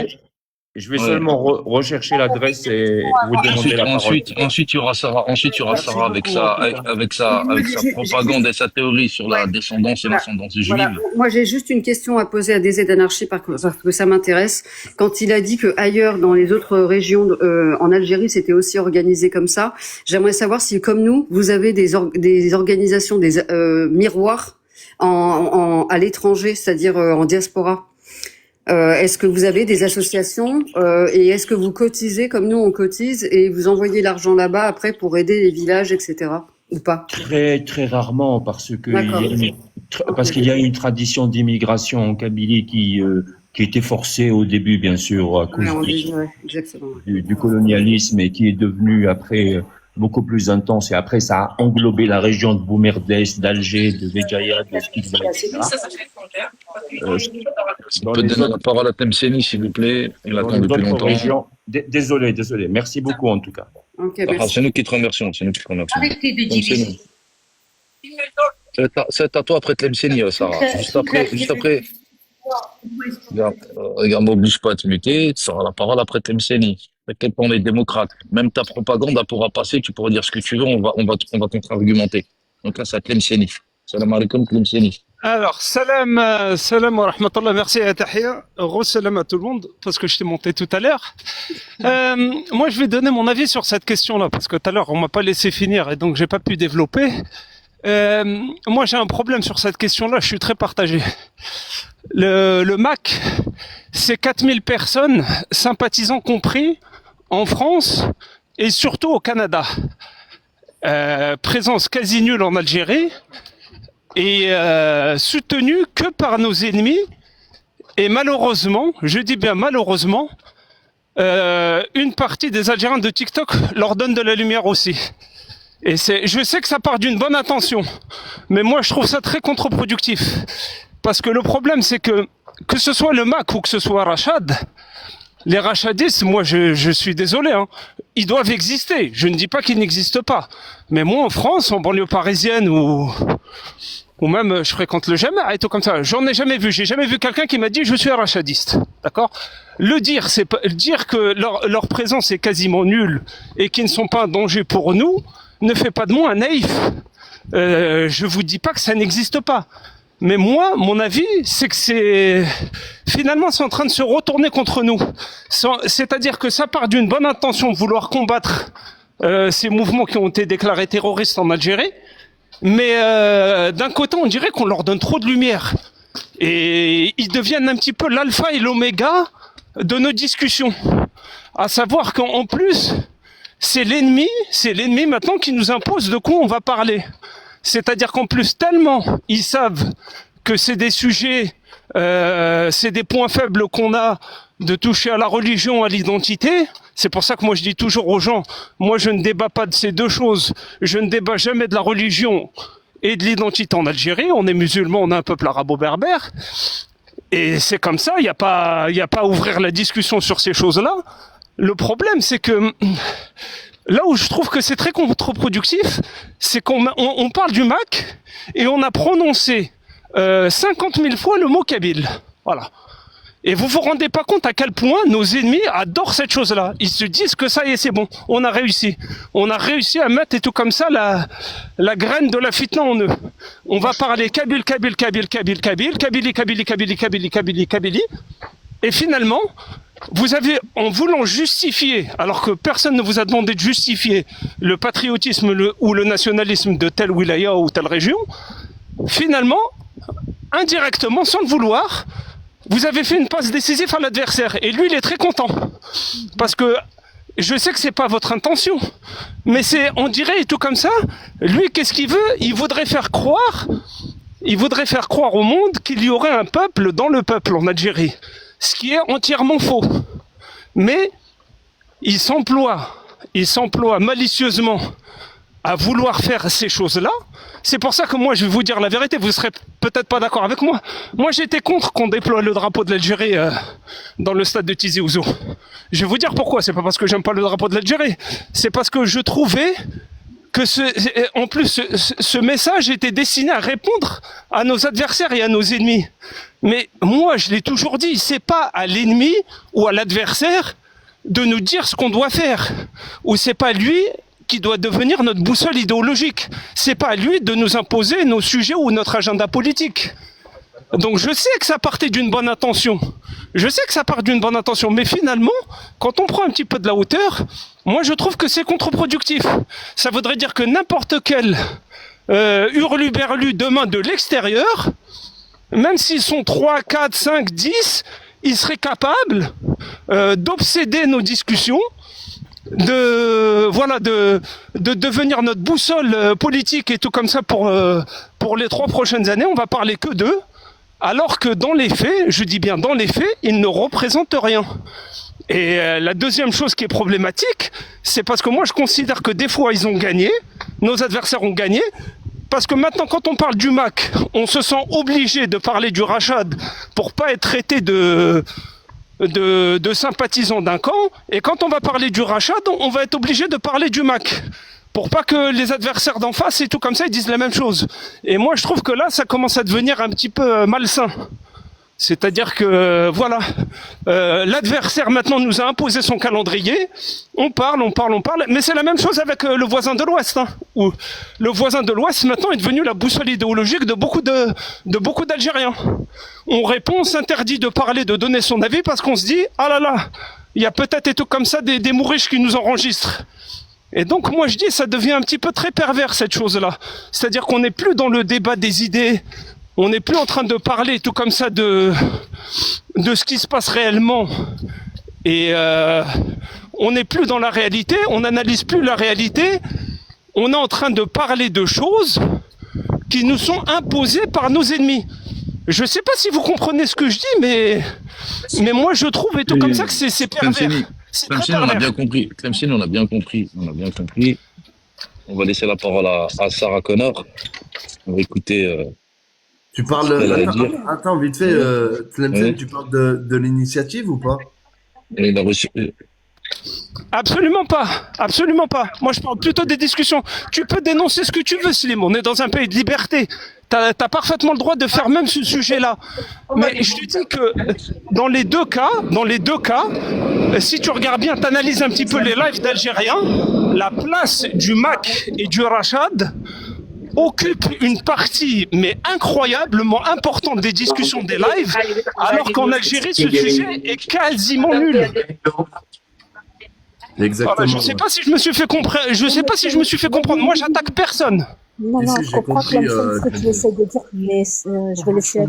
Je vais seulement rechercher l'adresse et vous demander la parole. Ensuite, il y aura Sarah avec sa propagande et sa théorie sur la descendance et l'ascendance juive. Voilà. Moi, j'ai juste une question à poser à DZ d'Anarchie parce que ça m'intéresse. Quand il a dit que ailleurs, dans les autres régions, en Algérie, c'était aussi organisé comme ça, j'aimerais savoir si, comme nous, vous avez des organisations, des miroirs à l'étranger, c'est-à-dire en diaspora. Est-ce que vous avez des associations et est-ce que vous cotisez comme nous on cotise et vous envoyez l'argent là-bas après pour aider les villages, etc. ou pas? Très, très rarement, parce que D'accord. qu'il y a une tradition d'immigration en Kabylie qui était forcée au début, bien sûr, à cause Exactement. du colonialisme, et qui est devenue après beaucoup plus intense, et après ça a englobé la région de Boumerdès, d'Alger, de Béjaïa, de Skidza, etc. On peut donner la parole à Tlemceni, s'il vous plaît. Il attend depuis longtemps. Désolé. Merci beaucoup, en tout cas. Okay, C'est nous qui te remercions. Arrêtez de diviser. C'est à toi après Tlemceni, Sarah. Juste après. Regarde, m'oblige pas à te muter. Tu auras la parole après Tlemceni. T'inquiète pas, on est démocrate. Même ta propagande, elle pourra passer. Tu pourras dire ce que tu veux. On va contre-argumenter. Donc là, c'est à Tlemceni. Salam alaikum, Tlemceni. Alors, salam wa rahmatullah, merci à Tahia. Salam à tout le monde, parce que je t'ai monté tout à l'heure. Moi, je vais donner mon avis sur cette question-là, parce que tout à l'heure, on m'a pas laissé finir, et donc j'ai pas pu développer. Moi, j'ai un problème sur cette question-là, je suis très partagé. Le MAC, c'est 4000 personnes, sympathisants compris, en France, et surtout au Canada. Présence quasi nulle en Algérie, et soutenu que par nos ennemis, et malheureusement, je dis bien malheureusement, une partie des Algériens de TikTok leur donne de la lumière aussi. Et je sais que ça part d'une bonne intention, mais moi je trouve ça très contre-productif, parce que le problème c'est que ce soit le MAC ou que ce soit Rachad, les rachadistes, moi je suis désolé, hein, ils doivent exister, je ne dis pas qu'ils n'existent pas, mais moi en France, en banlieue parisienne ou même je fréquente le Jamaa et tout comme ça, j'en ai jamais vu, j'ai jamais vu quelqu'un qui m'a dit je suis un rachadiste, d'accord? C'est pas dire que leur présence est quasiment nulle et qu'ils ne sont pas un danger pour nous ne fait pas de moi un naïf. Je vous dis pas que ça n'existe pas, mais moi mon avis c'est que finalement c'est en train de se retourner contre nous, c'est-à-dire que ça part d'une bonne intention de vouloir combattre ces mouvements qui ont été déclarés terroristes en Algérie. Mais d'un côté, on dirait qu'on leur donne trop de lumière. Et ils deviennent un petit peu l'alpha et l'oméga de nos discussions. À savoir qu'en plus, c'est l'ennemi maintenant qui nous impose de quoi on va parler. C'est-à-dire qu'en plus, tellement ils savent que c'est des sujets, c'est des points faibles qu'on a de toucher à la religion, à l'identité. C'est pour ça que moi je dis toujours aux gens, moi je ne débat pas de ces deux choses, je ne débat jamais de la religion et de l'identité en Algérie. On est musulmans, on est un peuple arabo-berbère, et c'est comme ça, il n'y a pas à ouvrir la discussion sur ces choses-là. Le problème c'est que là où je trouve que c'est très contre-productif, c'est qu'on parle du MAC et on a prononcé 50 000 fois le mot kabyle. Voilà. Et vous vous rendez pas compte à quel point nos ennemis adorent cette chose-là. Ils se disent que ça y est, c'est bon, on a réussi. On a réussi à mettre et tout comme ça la graine de la fitna en eux. On va parler kabyle, kabyle, kabyle, kabyle, kabyle, kabylie, kabylie, kabylie, kabylie, kabylie, kabylie. Et finalement, vous avez, en voulant justifier, alors que personne ne vous a demandé de justifier le patriotisme ou le nationalisme de telle wilaya ou telle région, finalement, indirectement, sans le vouloir, vous avez fait une passe décisive à l'adversaire. Et lui, il est très content. Parce que je sais que c'est pas votre intention. Mais on dirait, et tout comme ça, lui, qu'est-ce qu'il veut? Il voudrait faire croire il voudrait faire croire au monde qu'il y aurait un peuple dans le peuple en Algérie, ce qui est entièrement faux. Mais il s'emploie malicieusement à vouloir faire ces choses-là. C'est pour ça que moi, je vais vous dire la vérité, vous ne serez peut-être pas d'accord avec moi. Moi, j'étais contre qu'on déploie le drapeau de l'Algérie dans le stade de Tizi Ouzou. Je vais vous dire pourquoi. C'est pas parce que j'aime pas le drapeau de l'Algérie. C'est parce que je trouvais que ce message était destiné à répondre à nos adversaires et à nos ennemis. Mais moi, je l'ai toujours dit, c'est pas à l'ennemi ou à l'adversaire de nous dire ce qu'on doit faire. Ou c'est pas lui qui doit devenir notre boussole idéologique. C'est pas à lui de nous imposer nos sujets ou notre agenda politique. Donc je sais que ça partait d'une bonne intention. Je sais que ça part d'une bonne intention. Mais finalement, quand on prend un petit peu de la hauteur, moi je trouve que c'est contre-productif. Ça voudrait dire que n'importe quel hurluberlu demain de l'extérieur, même s'ils sont 3, 4, 5, 10, ils seraient capables d'obséder nos discussions, de devenir notre boussole politique et tout comme ça pour les 3 prochaines années. On va parler que d'eux, alors que dans les faits, je dis bien dans les faits, ils ne représentent rien. Et la deuxième chose qui est problématique, c'est parce que moi je considère que des fois ils ont gagné, nos adversaires ont gagné, parce que maintenant quand on parle du MAC, on se sent obligé de parler du Rachad pour pas être traité de sympathisants d'un camp, et quand on va parler du Rachad, on va être obligé de parler du MAC, pour pas que les adversaires d'en face et tout comme ça, ils disent la même chose. Et moi, je trouve que là, ça commence à devenir un petit peu malsain. C'est-à-dire que, voilà, l'adversaire maintenant nous a imposé son calendrier, on parle, mais c'est la même chose avec le voisin de l'Ouest, hein, où le voisin de l'Ouest maintenant est devenu la boussole idéologique de beaucoup d'Algériens. On répond, on s'interdit de parler, de donner son avis, parce qu'on se dit, ah là là, il y a peut-être et tout comme ça des mouriches qui nous enregistrent. Et donc moi je dis, ça devient un petit peu très pervers cette chose-là. C'est-à-dire qu'on n'est plus dans le débat des idées, on n'est plus en train de parler tout comme ça de ce qui se passe réellement. Et on n'est plus dans la réalité, on n'analyse plus la réalité, on est en train de parler de choses qui nous sont imposées par nos ennemis. Je ne sais pas si vous comprenez ce que je dis, mais moi je trouve et tout comme ça que c'est pervers. C'est très Clemson, on a pervers. bien compris. Clemson, on a bien compris. On va laisser la parole à Sarah Connor. On va écouter Tu ce parles. qu'elle a à dire. Attends, vite fait, Tlemcen, Oui. tu parles de l'initiative ou pas? Et il a reçu. Absolument pas, absolument pas. Moi, je parle plutôt des discussions. Tu peux dénoncer ce que tu veux, Slim. On est dans un pays de liberté. T'as parfaitement le droit de faire même ce sujet-là. Mais je te dis que dans les deux cas, si tu regardes bien, t'analyses un petit peu les lives d'Algériens, la place du MAC et du Rachad occupe une partie, mais incroyablement importante des discussions des lives, alors qu'en Algérie, ce sujet est quasiment nul. Exactement. Voilà, je sais pas si je me suis fait comprendre. Je sais pas si je me suis fait comprendre. Moi, j'attaque personne. Non, Si, non, si, je j'ai comprends compris, Clemson, ce que tu Clemson. essaies de dire, mais je vais laisser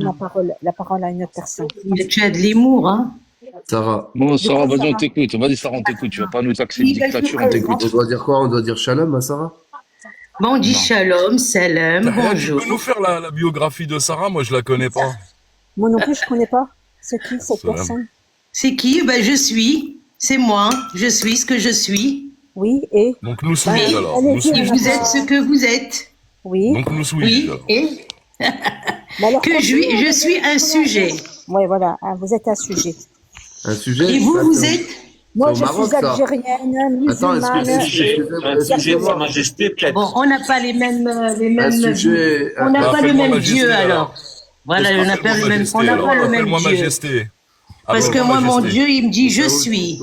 la parole à une autre personne. Tu as de l'humour, hein. Sarah, Bon, Sarah, vas-y, on Sarah. t'écoute. Vas-y, Sarah, on t'écoute. Tu vas pas nous taxer de dictature, on t'écoute. on doit dire quoi? On doit dire shalom à Sarah? Bon, on dit Non. shalom, salam, Tu bonjour. peux nous faire la biographie de Sarah? Moi, je la connais pas. Moi non plus, je connais pas. C'est qui cette Salam. personne? C'est qui? Ben, je suis. C'est moi. Je suis ce que je suis. Oui, et? Donc, nous Bah, suis-je alors? allez-y, Nous Et on suis-je? a vous êtes ce que vous êtes. Oui. Donc, nous suis-je Oui. alors? Et Mais alors, que je suis un sujet. Oui, voilà, ah, vous êtes un sujet. Un sujet? Et vous, Attends. vous êtes? Moi, C'est au je Maroc, suis ça. algérienne, Attends, musulmane. Un sujet, Sa Majesté, peut-être. Bon, on n'a pas les mêmes, Un sujet. on n'a pas le Appelle-moi même Majesté, Dieu alors. alors. Voilà, on n'a pas le même, on n'a pas le même Appelle-moi Dieu. Majesté. Parce que moi, mon Dieu, il me dit je suis.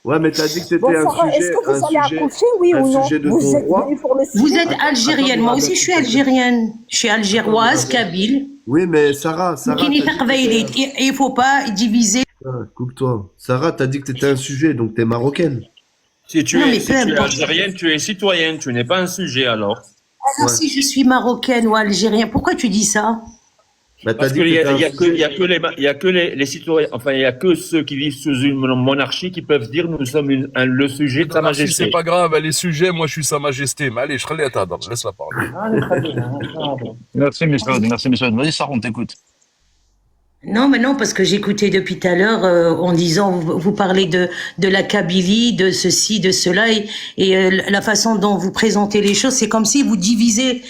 Ouais, mais t'as dit que Bon, c'était un Sarah, est-ce sujet, que vous allez un sujet, accoucher, oui un ou non? sujet de Vous ton êtes roi. venu pour le Vous sujet? êtes algérienne, moi aussi je suis algérienne. Je suis algéroise, kabyle. Oui, mais Sarah, t'as dit que Et il faut pas diviser. coupe-toi. Sarah, t'as dit que t'étais un sujet, donc t'es marocaine. Si tu Non, mais es, si peu tu es importe. algérienne, tu es citoyenne, tu n'es pas un sujet alors. Alors Ouais. si je suis marocaine ou algérienne, pourquoi tu dis ça? Bah, t'as Parce dit qu'il que y a, t'étais il y a que, il y a un... que il y a que les citoyens, enfin, il y a que ceux qui vivent sous une monarchie qui peuvent dire nous sommes le sujet de Sa Monarchie, c'est Majesté. pas grave, les sujets, moi je suis Sa Majesté. Mais allez, je laisse-la parler. Merci, Michaud. Merci, Michaud. Vas-y, Sarah, on t'écoute. Non, mais non, parce que j'écoutais depuis tout à l'heure en disant, vous parlez de la Kabylie, de ceci, de cela, et la façon dont vous présentez les choses, c'est comme si vous divisez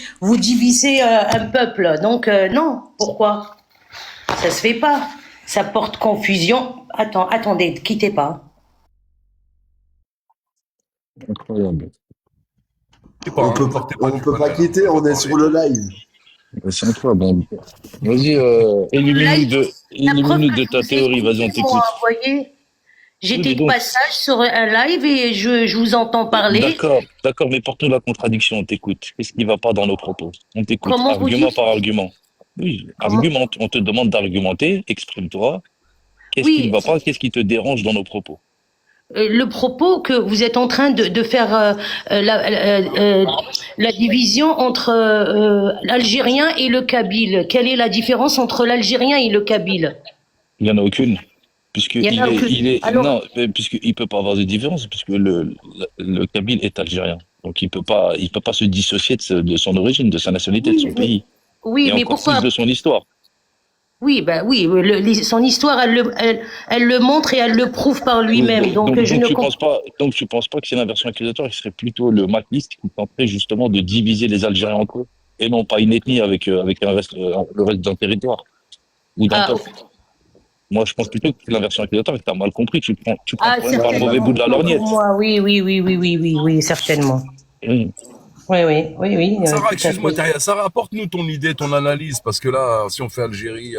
un peuple. Donc non, pourquoi? Ça se fait pas. Ça porte confusion. Attendez, quittez pas. Incroyable. C'est pas, On hein, peut, portez pas on du peut pas panel, quitter, on on va est parler. sur le live. C'est incroyable. Vas-y, La preuve élimine-nous que de je ta vous théorie. écoute, Vas-y, on moi, t'écoute. vous voyez, Oui, j'étais mais de donc, passage sur un live et je vous entends parler. d'accord, mais porte-nous la contradiction, on t'écoute. Qu'est-ce qui va pas dans nos propos? On t'écoute, Comment vous argument dites? par argument. Oui, Comment? argumente, on te demande d'argumenter, exprime-toi. Qu'est-ce qui ne Oui, va pas? Qu'est-ce qui te dérange dans nos propos? le propos que vous êtes en train de faire la division entre l'Algérien et le Kabyle. Quelle est la différence entre l'Algérien et le Kabyle? Il n'y en a aucune. Il y en a aucune. Alors, Non, puisqu'il peut pas avoir de différence, puisque le Kabyle est algérien. Donc il peut pas se dissocier de son origine, de sa nationalité, de son pays. oui, Et mais encore pourquoi? plus de son histoire. Oui, bah oui, son histoire, elle le montre et elle le prouve par lui-même. Donc, je ne comprends. Donc tu penses pas que c'est l'inversion accusatoire qui serait plutôt le macliste qui tenterait justement de diviser les Algériens entre eux, et non pas une ethnie avec le reste d'un territoire ou d'un Ah, peuple. Moi, je pense plutôt que c'est l'inversion accusatoire et que tu as mal compris. Tu prends quand même par le certainement. mauvais bout de la Autant pour lorgnette. moi, oui, certainement. Oui. Oui, Sarah, tout à excuse-moi, fait. Taria, Sarah, apporte-nous ton idée, ton analyse, parce que là, si on fait Algérie,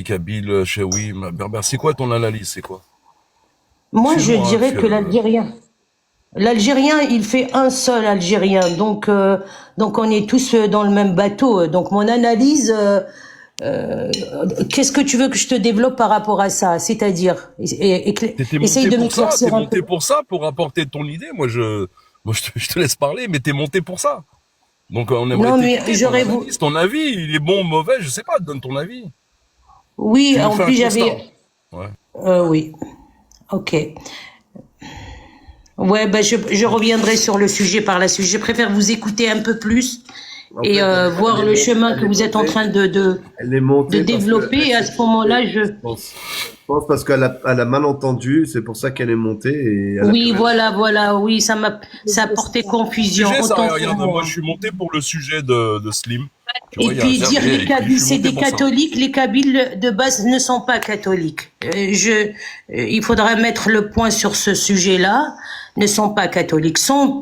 Kabyle, Chewi, Berbère, c'est quoi ton analyse, c'est quoi? Moi, je Excuse-moi, hein, dirais que l'Algérien, il fait un seul Algérien. Donc on est tous dans le même bateau. Donc mon analyse, qu'est-ce que tu veux que je te développe par rapport à ça? C'est-à-dire, essaye de t'es m'éclaircir un peu. monté pour ça, pour apporter ton idée. Je te laisse parler, mais t'es monté pour ça. Donc on aimerait Non, mais t'écouter, j'aurais voulu. ton avis, il est bon, mauvais, je sais pas, donne ton avis. Oui, Tu nous en fais un plus constat. j'avais. Ouais. Oui. Ok. Ouais, ben je reviendrai sur le sujet par la suite. Je préfère vous écouter un peu plus En et fait, voir le chemin que vous êtes en train de elle est montée parce que développer. Et à ce moment-là, je pense parce qu'elle a mal entendu, c'est pour ça qu'elle est montée et elle a Oui, pu- voilà, oui, ça a porté confusion. Sujet, ça, Autant pour regarde, moi. moi je suis monté pour le sujet de Slim. Tu Et vois, il y a puis un dire verbe, les Kabyles, je suis c'est monté des pour ça. catholiques. Les Kabyles de base ne sont pas catholiques. Il faudra mettre le point sur ce sujet-là. Ne sont pas catholiques.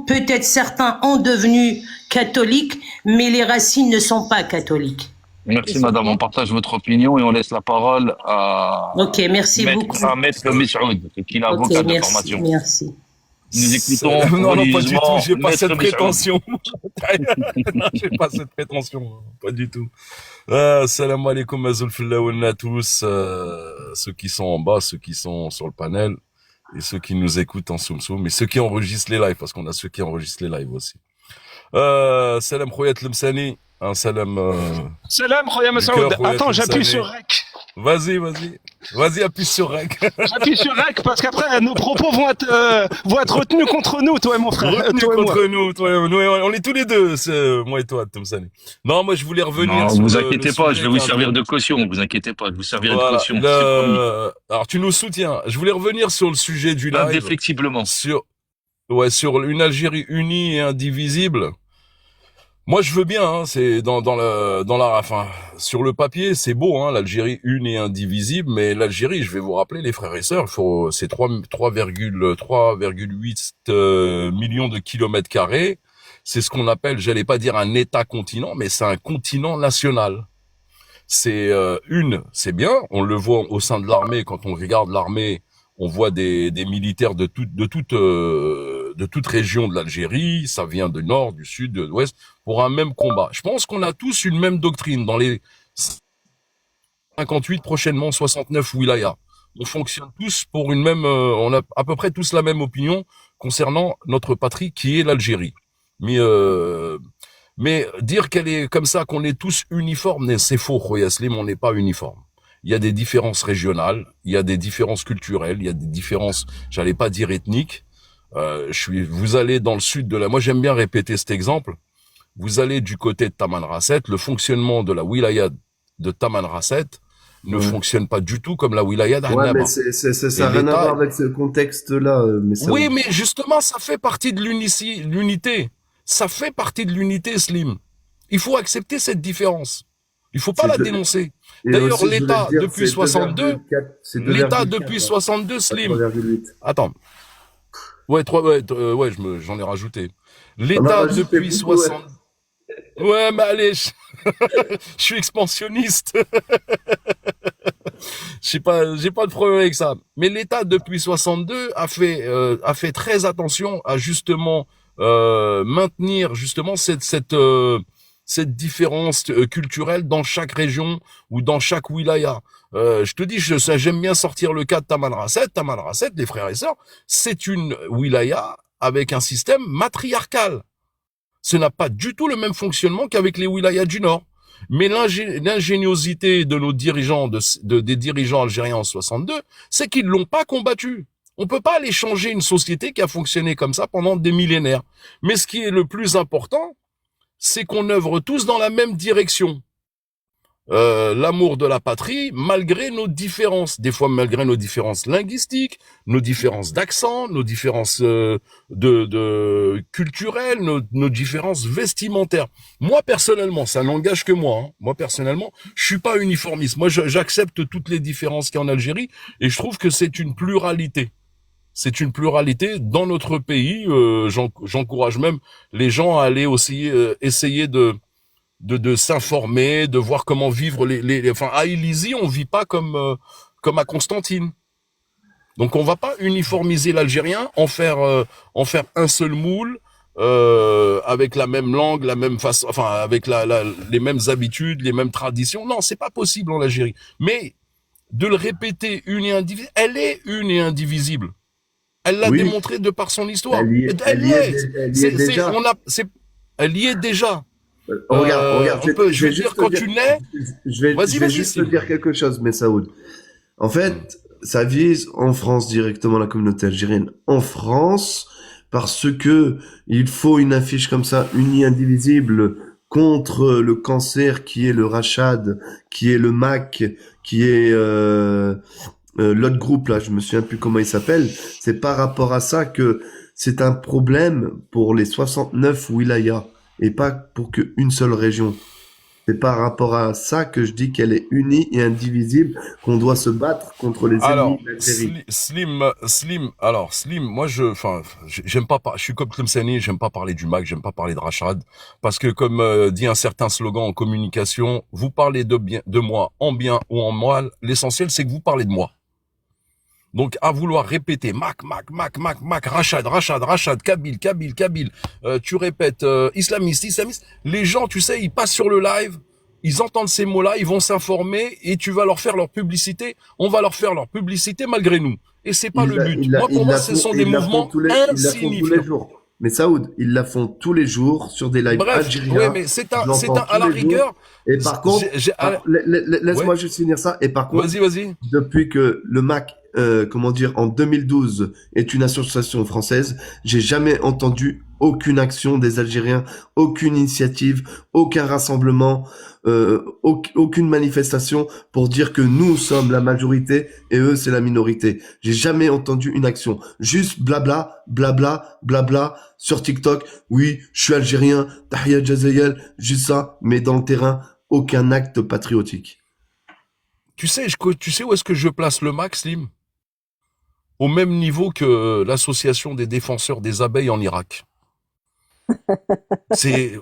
Peut-être certains ont devenu catholiques, mais les racines ne sont pas catholiques. Merci, madame. On partage votre opinion et on laisse la parole à Ok, merci beaucoup. Maître Messoud, qui est Ok, avocat de merci, formation. merci. Nous écoutons Non, pas du tout, religieusement j'ai pas Maître cette Messoud. prétention. Non, j'ai pas cette prétention, pas du tout. Salam alaikum, azulfillah wa tous, ceux qui sont en bas, ceux qui sont sur le panel, et ceux qui nous écoutent en soum-soum, et ceux qui enregistrent les lives, parce qu'on a ceux qui enregistrent les lives aussi. Salam Khoyat Lemsani, un salam, Salam, Khoya du Massaoud. cœur, Khoyat Attends, j'appuie Lemsani. sur REC. Vas-y, appuie sur REC. J'appuie sur REC parce qu'après, nos propos vont être retenus contre nous, toi et mon frère. Retenu Toi et moi. contre nous, on est tous les deux, moi et toi, Lemsani. Non, moi je voulais revenir Non, sur vous le inquiétez pas, je sujet vais vous qui est servir de caution. Vous inquiétez pas, je vous servirai de Voilà. caution. C'est promis. Alors tu nous soutiens. Je voulais revenir sur le sujet du live. Indéflexiblement. Sur une Algérie unie et indivisible. Moi je veux bien, hein, c'est enfin, sur le papier c'est beau, hein, l'Algérie une et indivisible, mais l'Algérie, je vais vous rappeler les frères et sœurs, c'est 3,8 millions de kilomètres carrés. C'est ce qu'on appelle, j'allais pas dire un État-continent, mais c'est un continent national. C'est c'est bien, on le voit au sein de l'armée, quand on regarde l'armée, on voit des militaires de toute région de l'Algérie, ça vient du nord, du sud, de l'ouest, pour un même combat. Je pense qu'on a tous une même doctrine dans les 58, prochainement 69 wilayas. On fonctionne tous pour une même, on a à peu près tous la même opinion concernant notre patrie qui est l'Algérie. Mais Mais dire qu'elle est comme ça, qu'on est tous uniformes, c'est faux, Khoya Slim, on n'est pas uniforme. Il y a des différences régionales, il y a des différences culturelles, il y a des différences, j'allais pas dire ethniques. Vous allez dans le sud de moi j'aime bien répéter cet exemple. Vous allez du côté de Tamanrasset, le fonctionnement de la wilaya de Tamanrasset ne fonctionne pas du tout comme la wilaya Ouais, mais d'Annaba. ça n'a rien à voir avec ce contexte-là, mais ça. Oui, mais justement, ça fait partie de l'unité. Ça fait partie de l'unité, Slim. Il faut accepter cette différence. Il faut pas la dénoncer. Et D'ailleurs, aussi, je voulais l'État te dire, depuis c'est 62, 2,4, c'est l'État 2,4, depuis hein, 62, pas Slim. 3,8. Attends. Ouais, j'en ai rajouté. On a L'État rajouté depuis beaucoup, ouais. 60. Ouais, mais allez, je suis expansionniste. J'ai pas de problème avec ça. Mais l'État depuis 62 a fait très attention à justement maintenir justement cette différence culturelle dans chaque région ou dans chaque wilaya. Je te dis, j'aime bien sortir le cas de Tamanrasset. Tamanrasset, les frères et sœurs, c'est une wilaya avec un système matriarcal. Ce n'a pas du tout le même fonctionnement qu'avec les wilayas du Nord. Mais l'ingéniosité de nos dirigeants, des dirigeants algériens en 62, c'est qu'ils l'ont pas combattu. On peut pas aller changer une société qui a fonctionné comme ça pendant des millénaires. Mais ce qui est le plus important, c'est qu'on œuvre tous dans la même direction. L'amour de la patrie, malgré nos différences, des fois malgré nos différences linguistiques, nos différences d'accent, nos différences de culturelles, nos différences vestimentaires. Moi personnellement, ça n'engage que moi. Hein. Moi personnellement, je suis pas uniformiste. Moi, j'accepte toutes les différences qu'il y a en Algérie et je trouve que c'est une pluralité. C'est une pluralité dans notre pays. J'encourage même les gens à aller aussi essayer de s'informer, de voir comment vivre enfin à Illizi, on vit pas comme à Constantine. Donc on va pas uniformiser l'algérien, en faire un seul moule avec la même langue, la même façon, enfin avec les mêmes habitudes, les mêmes traditions. Non, c'est pas possible en Algérie. Mais de le répéter une et indivisible, elle est une et indivisible. Elle l'a démontré de par son histoire. Elle y est déjà. Elle y est déjà. Regarde, je vais dire quand tu nais. Je vais juste te dire quelque chose, Messaoud. En fait, ça vise en France directement la communauté algérienne. En France, parce que il faut une affiche comme ça, unie, indivisible, contre le cancer qui est le Rachad, qui est le MAC, qui est l'autre groupe là, je me souviens plus comment il s'appelle. C'est par rapport à ça que c'est un problème pour les 69 wilayas. Et pas pour qu'une seule région. C'est par rapport à ça que je dis qu'elle est unie et indivisible, qu'on doit se battre contre les ennemis d'Algérie. Slim, moi j'aime pas, je suis comme Tlemceni, j'aime pas parler du MAC, j'aime pas parler de Rachad, parce que comme dit un certain slogan en communication, vous parlez de moi en bien ou en mal, l'essentiel c'est que vous parlez de moi. Donc, à vouloir répéter Mac, Rachad, Kabil, tu répètes islamiste. Les gens, tu sais, ils passent sur le live, ils entendent ces mots-là, ils vont s'informer et tu vas leur faire leur publicité. On va leur faire leur publicité malgré nous. Et c'est pas le but. Moi, pour moi, ce sont des mouvements insignifiants. Mais Saoud, ils la font tous les jours sur des lives algériens. Ouais, mais c'est un à la rigueur. Et par contre, laisse-moi juste finir ça. Et par contre, vas-y. Depuis que le MAC, en 2012 est une association française, j'ai jamais entendu aucune action des Algériens, aucune initiative, aucun rassemblement, aucune manifestation pour dire que nous sommes la majorité et eux c'est la minorité. J'ai jamais entendu une action. Juste blabla sur TikTok. Oui, je suis algérien, Tahia Jazayel, juste ça, mais dans le terrain, aucun acte patriotique. Tu sais où est-ce que je place le MAC, Slim? Au même niveau que l'association des défenseurs des abeilles en Irak.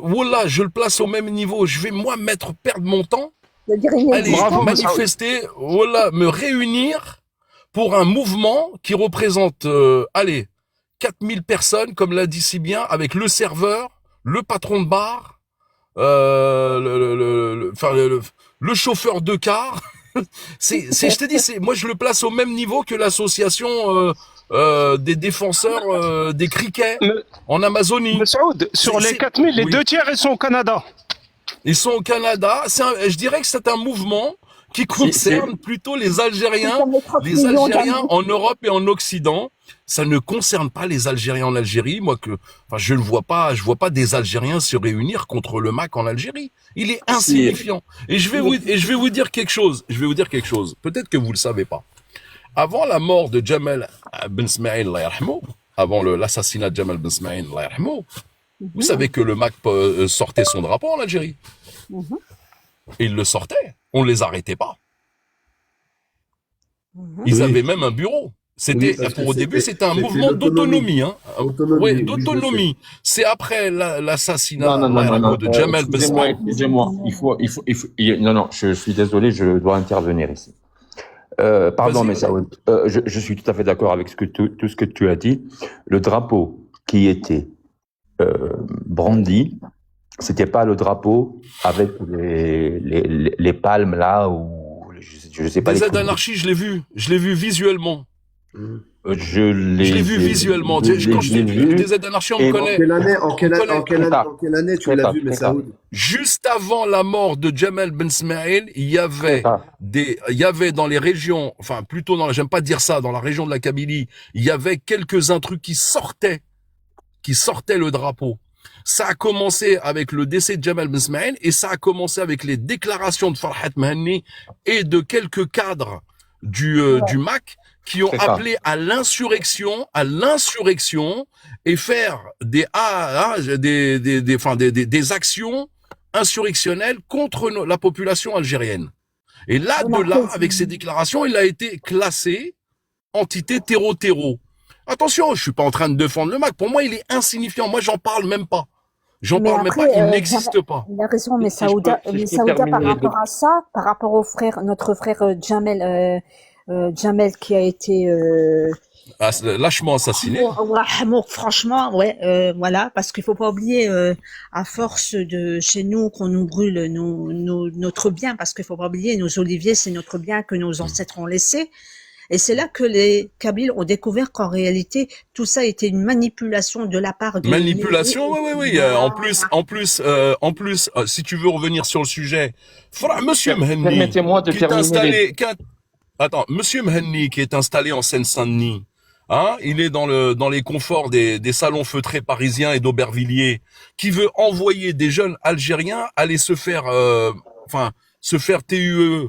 Voilà, je le place au même niveau. Je vais, moi, perdre mon temps, aller manifester, voilà, me réunir pour un mouvement qui représente, 4000 personnes, comme l'a dit si bien, avec le serveur, le patron de bar, le chauffeur de car, je te dis, moi je le place au même niveau que l'association des défenseurs des criquets Mais, en Amazonie. Saoud, sur les 4000, les Oui. 2 tiers, ils sont au Canada. Ils sont au Canada. Je dirais que c'est un mouvement qui concerne plutôt les Algériens, en Europe et en Occident. Ça ne concerne pas les Algériens en Algérie. Je vois pas des Algériens se réunir contre le MAC en Algérie. Il est insignifiant. Et je vais vous dire quelque chose. Peut-être que vous le savez pas. Avant la mort de Jamal Ben Smaïl, avant l'assassinat de Jamal Ben Smaïl, vous savez que le MAC sortait son drapeau en Algérie. Et il le sortait. On les arrêtait pas. Ils avaient même un bureau. Au début, c'était un mouvement d'autonomie, hein. Autonomie, d'autonomie. C'est après l'assassinat de Jamal Ben Excusez-moi, Smaïl. excusez-moi. Non, je suis désolé, je dois intervenir ici. Pardon, Vas-y, mais ça, je suis tout à fait d'accord avec tout ce que tu as dit. Le drapeau qui était brandi, c'était pas le drapeau avec les palmes là ou je sais pas. Des aides anarchies, je l'ai vu visuellement. Je l'ai vu visuellement. Quand je dis des aides anarchies, on me connaît. En quelle année tu l'as vu, mais Saoud? Juste avant la mort de Jamal Ben Smaïl, il y avait dans les régions, enfin plutôt j'aime pas dire ça, dans la région de la Kabylie, il y avait quelques-uns trucs qui sortaient le drapeau. Ça a commencé avec le décès de Jamal Ben Smaïl et ça a commencé avec les déclarations de Farhat Mahanni et de quelques cadres du MAC qui ont appelé à l'insurrection et faire des actions insurrectionnelles contre la population algérienne. Et là, avec ces déclarations, il a été classé entité terreau. Attention, je suis pas en train de défendre le MAC. Pour moi, il est insignifiant. Moi, j'en parle même pas. Il n'existe pas. Il a raison, mais Saouda, par rapport à ça, par rapport au notre frère Jamel qui a été lâchement assassiné. Franchement, voilà, parce qu'il faut pas oublier, à force de chez nous qu'on nous brûle notre bien, parce qu'il faut pas oublier, nos oliviers, c'est notre bien que nos ancêtres ont laissé. Et c'est là que les Kabyles ont découvert qu'en réalité, tout ça était une manipulation de la part de... Manipulation, oui. En plus, si tu veux revenir sur le sujet, Monsieur Mhenni, permettez-moi de terminer. Monsieur Mhenni, qui est installé en Seine-Saint-Denis, hein, il est dans les conforts des salons feutrés parisiens et d'Aubervilliers, qui veut envoyer des jeunes Algériens aller se faire TUE.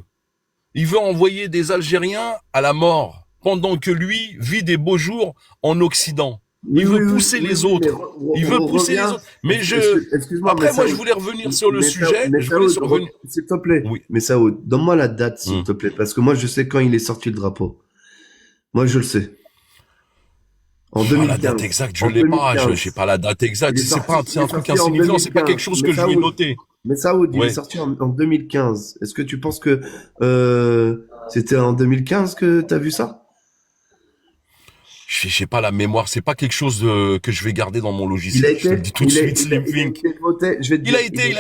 Il veut envoyer des Algériens à la mort, pendant que lui vit des beaux jours en Occident. Il veut pousser les autres. Mais excuse-moi, après, moi, je voulais revenir sur le sujet. S'il te plaît. Oui. Mais Saoud, donne-moi la date, s'il te plaît, parce que moi, je sais quand il est sorti le drapeau. Moi, je le sais. En 2015. La date exacte, je l'ai pas. Je sais pas la date exacte. C'est un truc insignifiant. C'est pas quelque chose que je vais noter. Mais Saoud, il est sorti en 2015. Est-ce que tu penses que c'était en 2015 que tu as vu ça? Je sais pas la mémoire. C'est pas quelque chose que je vais garder dans mon logiciel. Je te le dis tout de suite, Slim Fink. Il a été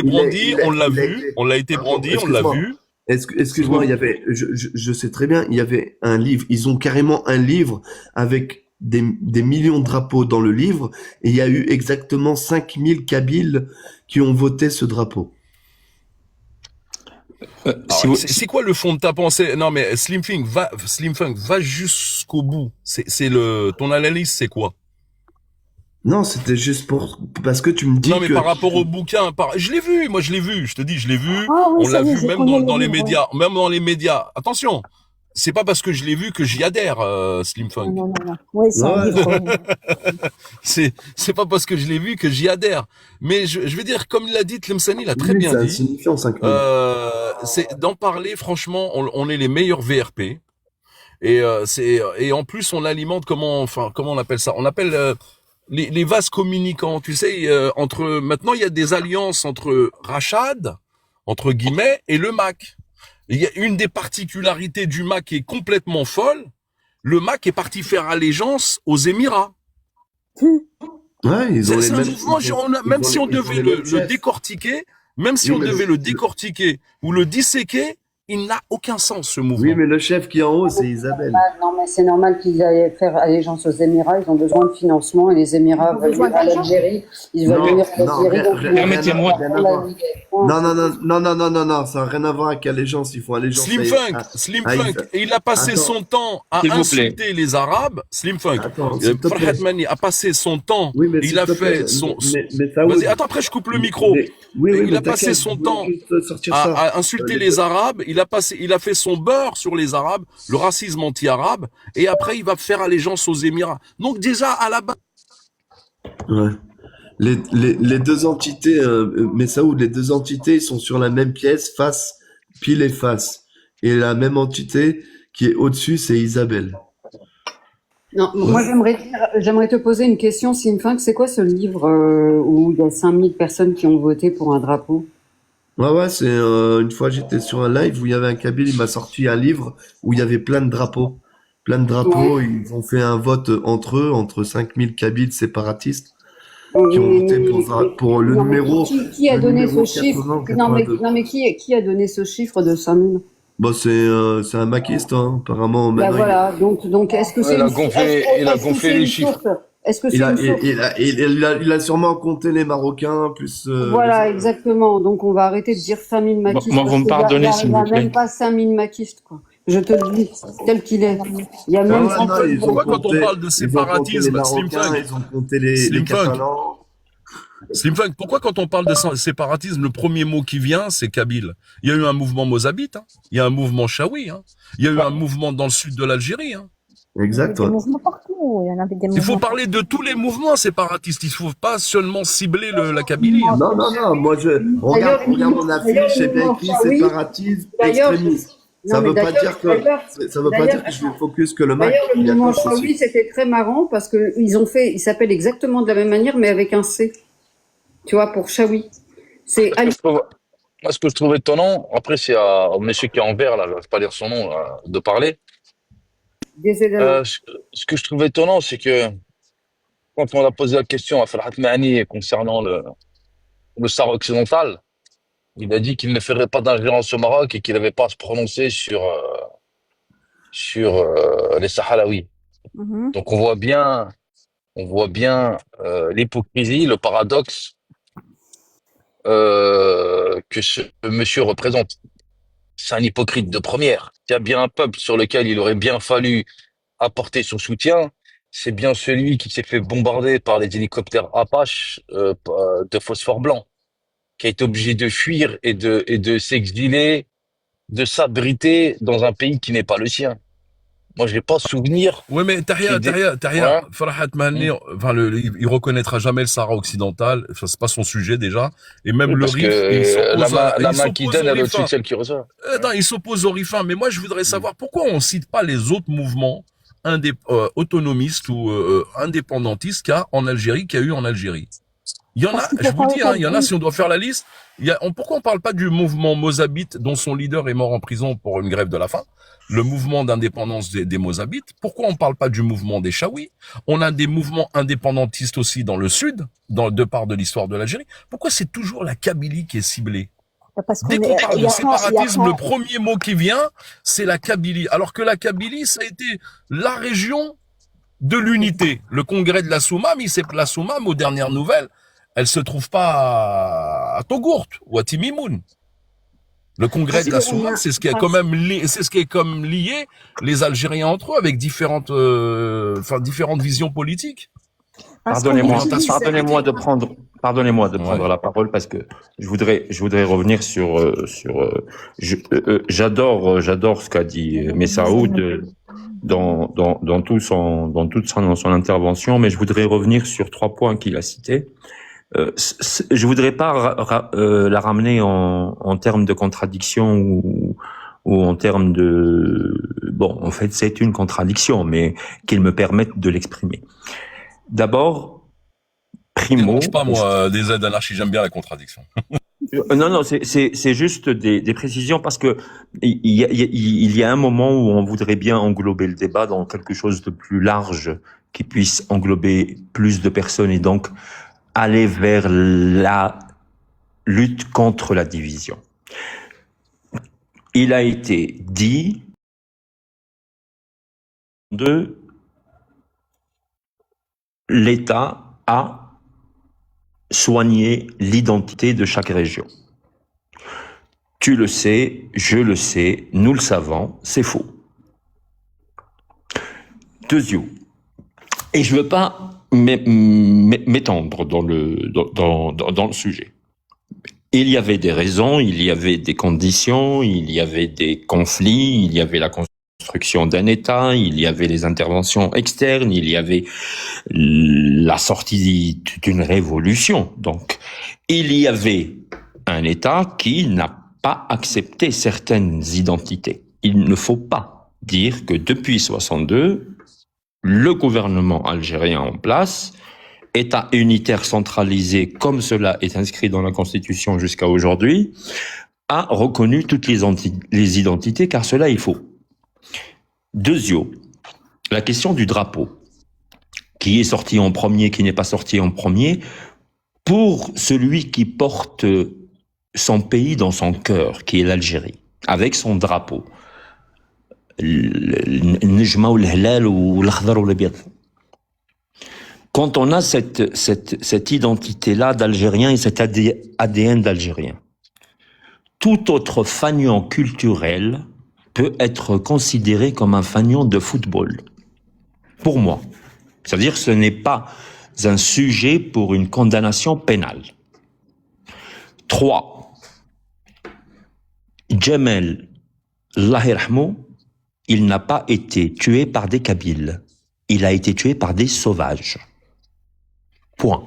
brandi. On l'a vu. On l'a été brandi. On l'a vu. Excuse-moi, il y avait, je sais très bien, il y avait un livre. Ils ont carrément un livre avec des millions de drapeaux dans le livre, et il y a eu exactement 5000 Kabyles qui ont voté ce drapeau. C'est quoi le fond de ta pensée? Non, mais Slim Funk, va jusqu'au bout. Ton analyse, c'est quoi? Non, c'était juste parce que tu me dis non, mais par rapport au bouquin, je l'ai vu, je te dis, je l'ai vu, on l'a vu même dans les médias, attention, c'est pas parce que je l'ai vu que j'y adhère, Slim Funk. Non. Oui, c'est un livre. C'est pas parce que je l'ai vu que j'y adhère. Mais je vais dire, comme l'a dit Tlemceni, il a très bien dit, c'est d'en parler, franchement, on est les meilleurs VRP. Et en plus, on alimente, comment on appelle ça? On appelle, les vases communicants, tu sais, maintenant il y a des alliances entre Rachad, entre guillemets, et le MAC. Il y a une des particularités du MAC qui est complètement folle. Le MAC est parti faire allégeance aux Émirats. Ouais, c'est un mouvement, même si on devait le décortiquer ou le disséquer, Il n'a aucun sens, ce Oui, mouvement. mais le chef qui est en haut, c'est Isabelle. Non, mais c'est normal qu'ils aillent faire allégeance aux Émirats. Ils ont besoin de financement et les Émirats Ils ont veulent besoin venir à d'argent. l'Algérie. Ils veulent Non, venir à non, l'Algérie. Donc, ils vont Permettez-moi. rien à pour la voir. Ligue des France. Non, ça n'a rien à voir avec allégeance. Ils font allégeance Slim à Funk, et il a passé Attends. son temps à S'il vous plaît. insulter les Arabes. Slim Funk, Attends, s'il te Farhat plaît. Mani a passé son temps, Oui, mais il s'il a te plaît, fait son... mais Saoud, Vas-y, attends, après je coupe le micro. oui, Il mais a passé t'inquiète, son je voulais temps juste sortir ça. à insulter les Arabes, il a fait son beurre sur les Arabes, le racisme anti-arabe, et après il va faire allégeance aux Émirats. Donc déjà, à la base... Ouais. Les deux entités, mais Saoud, les deux entités, ils sont sur la même pièce, face, pile et face. Et la même entité qui est au-dessus, c'est Isabelle. Non, moi, j'aimerais te poser une question, Simfunk. C'est quoi ce livre où il y a 5000 personnes qui ont voté pour un drapeau? Ouais, c'est une fois j'étais sur un live où il y avait un Kabyle, il m'a sorti un livre où il y avait plein de drapeaux. Plein de drapeaux, Ouais. ils ont fait un vote entre eux, entre 5000 Kabyles séparatistes, qui ont voté pour le Non, mais numéro. qui a le donné numéro ce chiffre? 80, Non, 82. mais qui a donné ce chiffre de 5000? Bon, c'est un maquiste, hein, apparemment. Ben Maintenant, voilà, donc est-ce que c'est Il a une gonflé, il a est-ce que gonflé c'est les une chiffres. source? Est-ce que c'est une source? il a sûrement compté les Marocains, plus Voilà, les autres. exactement. Donc on va arrêter de dire 5000 maquistes. Moi, vous me parce qu'il y a- pardonnez, s'il il y a vous plaît. même pas 5000 maquistes, quoi. Je te le dis, tel qu'il est. Il y a Ah même ouais, pas. non, ils ont Pourquoi quand on compté, parle de ils ont compté les séparatisme, Slim Marocains, Funk, ils ont compté les Slim Funk, Catalans. Slim Funk, pourquoi quand on parle de séparatisme, le premier mot qui vient, c'est Kabyle? Il y a eu un mouvement mozabite, hein. Il y a un mouvement chaoui, hein. Il y a eu un mouvement dans le sud de l'Algérie, hein. Il y Exact, avait ouais. des mouvements partout. Il y en avait des Il faut mouvements parler de tous les mouvements séparatistes. Il faut pas seulement cibler la Kabylie, hein. Non, moi regarde mon affiche, c'est bien écrit séparatisme D'ailleurs, extrémiste. non, Ça mais veut pas d'ailleurs, dire que, d'ailleurs, ça veut pas dire que je vais focus que le Mac. d'ailleurs, le Il y a mouvement d'autres Shaoui, aussi. c'était très marrant parce que il s'appelle exactement de la même manière, mais avec un C. Tu vois, pour Shaoui. C'est Moi, ce que je trouve étonnant, après, c'est au monsieur qui est en vert, là, je ne vais pas dire son nom, là, de parler. Désolé. Ce que je trouve étonnant, c'est que quand on a posé la question à Farhat Mani concernant le Sahara occidental, il a dit qu'il ne ferait pas d'ingérence au Maroc et qu'il n'avait pas à se prononcer sur les Sahraouis. Mhm. Donc on voit bien l'hypocrisie, le paradoxe que ce monsieur représente. C'est un hypocrite de première. Il y a bien un peuple sur lequel il aurait bien fallu apporter son soutien. C'est bien celui qui s'est fait bombarder par les hélicoptères Apache de phosphore blanc, qui a été obligé de fuir et de s'exiler, de s'abriter dans un pays qui n'est pas le sien. Moi, j'ai pas souvenir Ouais, mais qu'il y ait Tahia, Ouais. Farhat Mani, enfin, il reconnaîtra jamais le Sahara occidental. Enfin, c'est pas son sujet, déjà. Et même Oui, le parce RIF, que il s'oppose la main qui donne, au elle est au-dessus RIFA. de celle qui reçoit. Attends, il s'oppose au RIFA. Mais moi, je voudrais savoir pourquoi on cite pas les autres mouvements autonomistes ou indépendantistes qu'il y a en Algérie, qu'il y a eu en Algérie. Il y en a, Parce qu'il je faut vous pas dis, hein, il y en a, oublier. si on doit faire la liste, pourquoi on parle pas du mouvement mozabite dont son leader est mort en prison pour une grève de la faim? Le mouvement d'indépendance des Mozabites. Pourquoi on parle pas du mouvement des Chaouis? On a des mouvements indépendantistes aussi dans le sud, de part de l'histoire de l'Algérie. Pourquoi c'est toujours la Kabylie qui est ciblée? Parce Dès qu'on qu'on est, parle il y de a séparatisme, le quand, premier mot qui vient, c'est la Kabylie. Alors que la Kabylie, ça a été la région de l'unité. Le congrès de la Soumam, la Soumam, aux dernières nouvelles, elle se trouve pas à Togourt ou à Timimoun. Le congrès de la Soumam, c'est ce qui est quand même c'est ce qui est comme lié les Algériens entre eux avec différentes visions politiques. parce qu'on utilise. Pardonnez-moi de prendre la parole parce que je voudrais revenir j'adore ce qu'a dit Messaoud dans toute son intervention, mais je voudrais revenir sur 3 points qu'il a cités. Je voudrais pas la ramener en termes de contradiction ou en termes en fait c'est une contradiction, mais qu'il me permette de l'exprimer. D'abord, primo. Je sais pas moi, des aides anarchistes, j'aime bien la contradiction. Non, c'est juste des précisions parce que il y a un moment où on voudrait bien englober le débat dans quelque chose de plus large qui puisse englober plus de personnes et donc aller vers la lutte contre la division. il a été dit de l'État a soigné l'identité de chaque région. Tu le sais, je le sais, nous le savons, c'est faux. Deuxièmement, et je veux pas m'étendre dans le sujet. Il y avait des raisons, il y avait des conditions, il y avait des conflits, il y avait la construction d'un État, il y avait les interventions externes, il y avait la sortie d'une révolution. Donc, il y avait un État qui n'a pas accepté certaines identités. Il ne faut pas dire que depuis 62, le gouvernement algérien en place, État unitaire centralisé, comme cela est inscrit dans la Constitution jusqu'à aujourd'hui, a reconnu toutes les identités, car cela est faux. Deuxièmement, la question du drapeau, qui est sorti en premier, qui n'est pas sorti en premier, pour celui qui porte son pays dans son cœur, qui est l'Algérie, avec son drapeau, النجمة والهلال والأخضر والأبيض. Quand on a cette identité-là d'Algérien et cet ADN d'Algérien, tout autre fanion culturel peut être considéré comme un fanion de football. Pour moi. C'est-à-dire que ce n'est pas un sujet pour une condamnation pénale. 3. Djamel, Allah yarhamou, il n'a pas été tué par des Kabyles. Il a été tué par des sauvages. Point.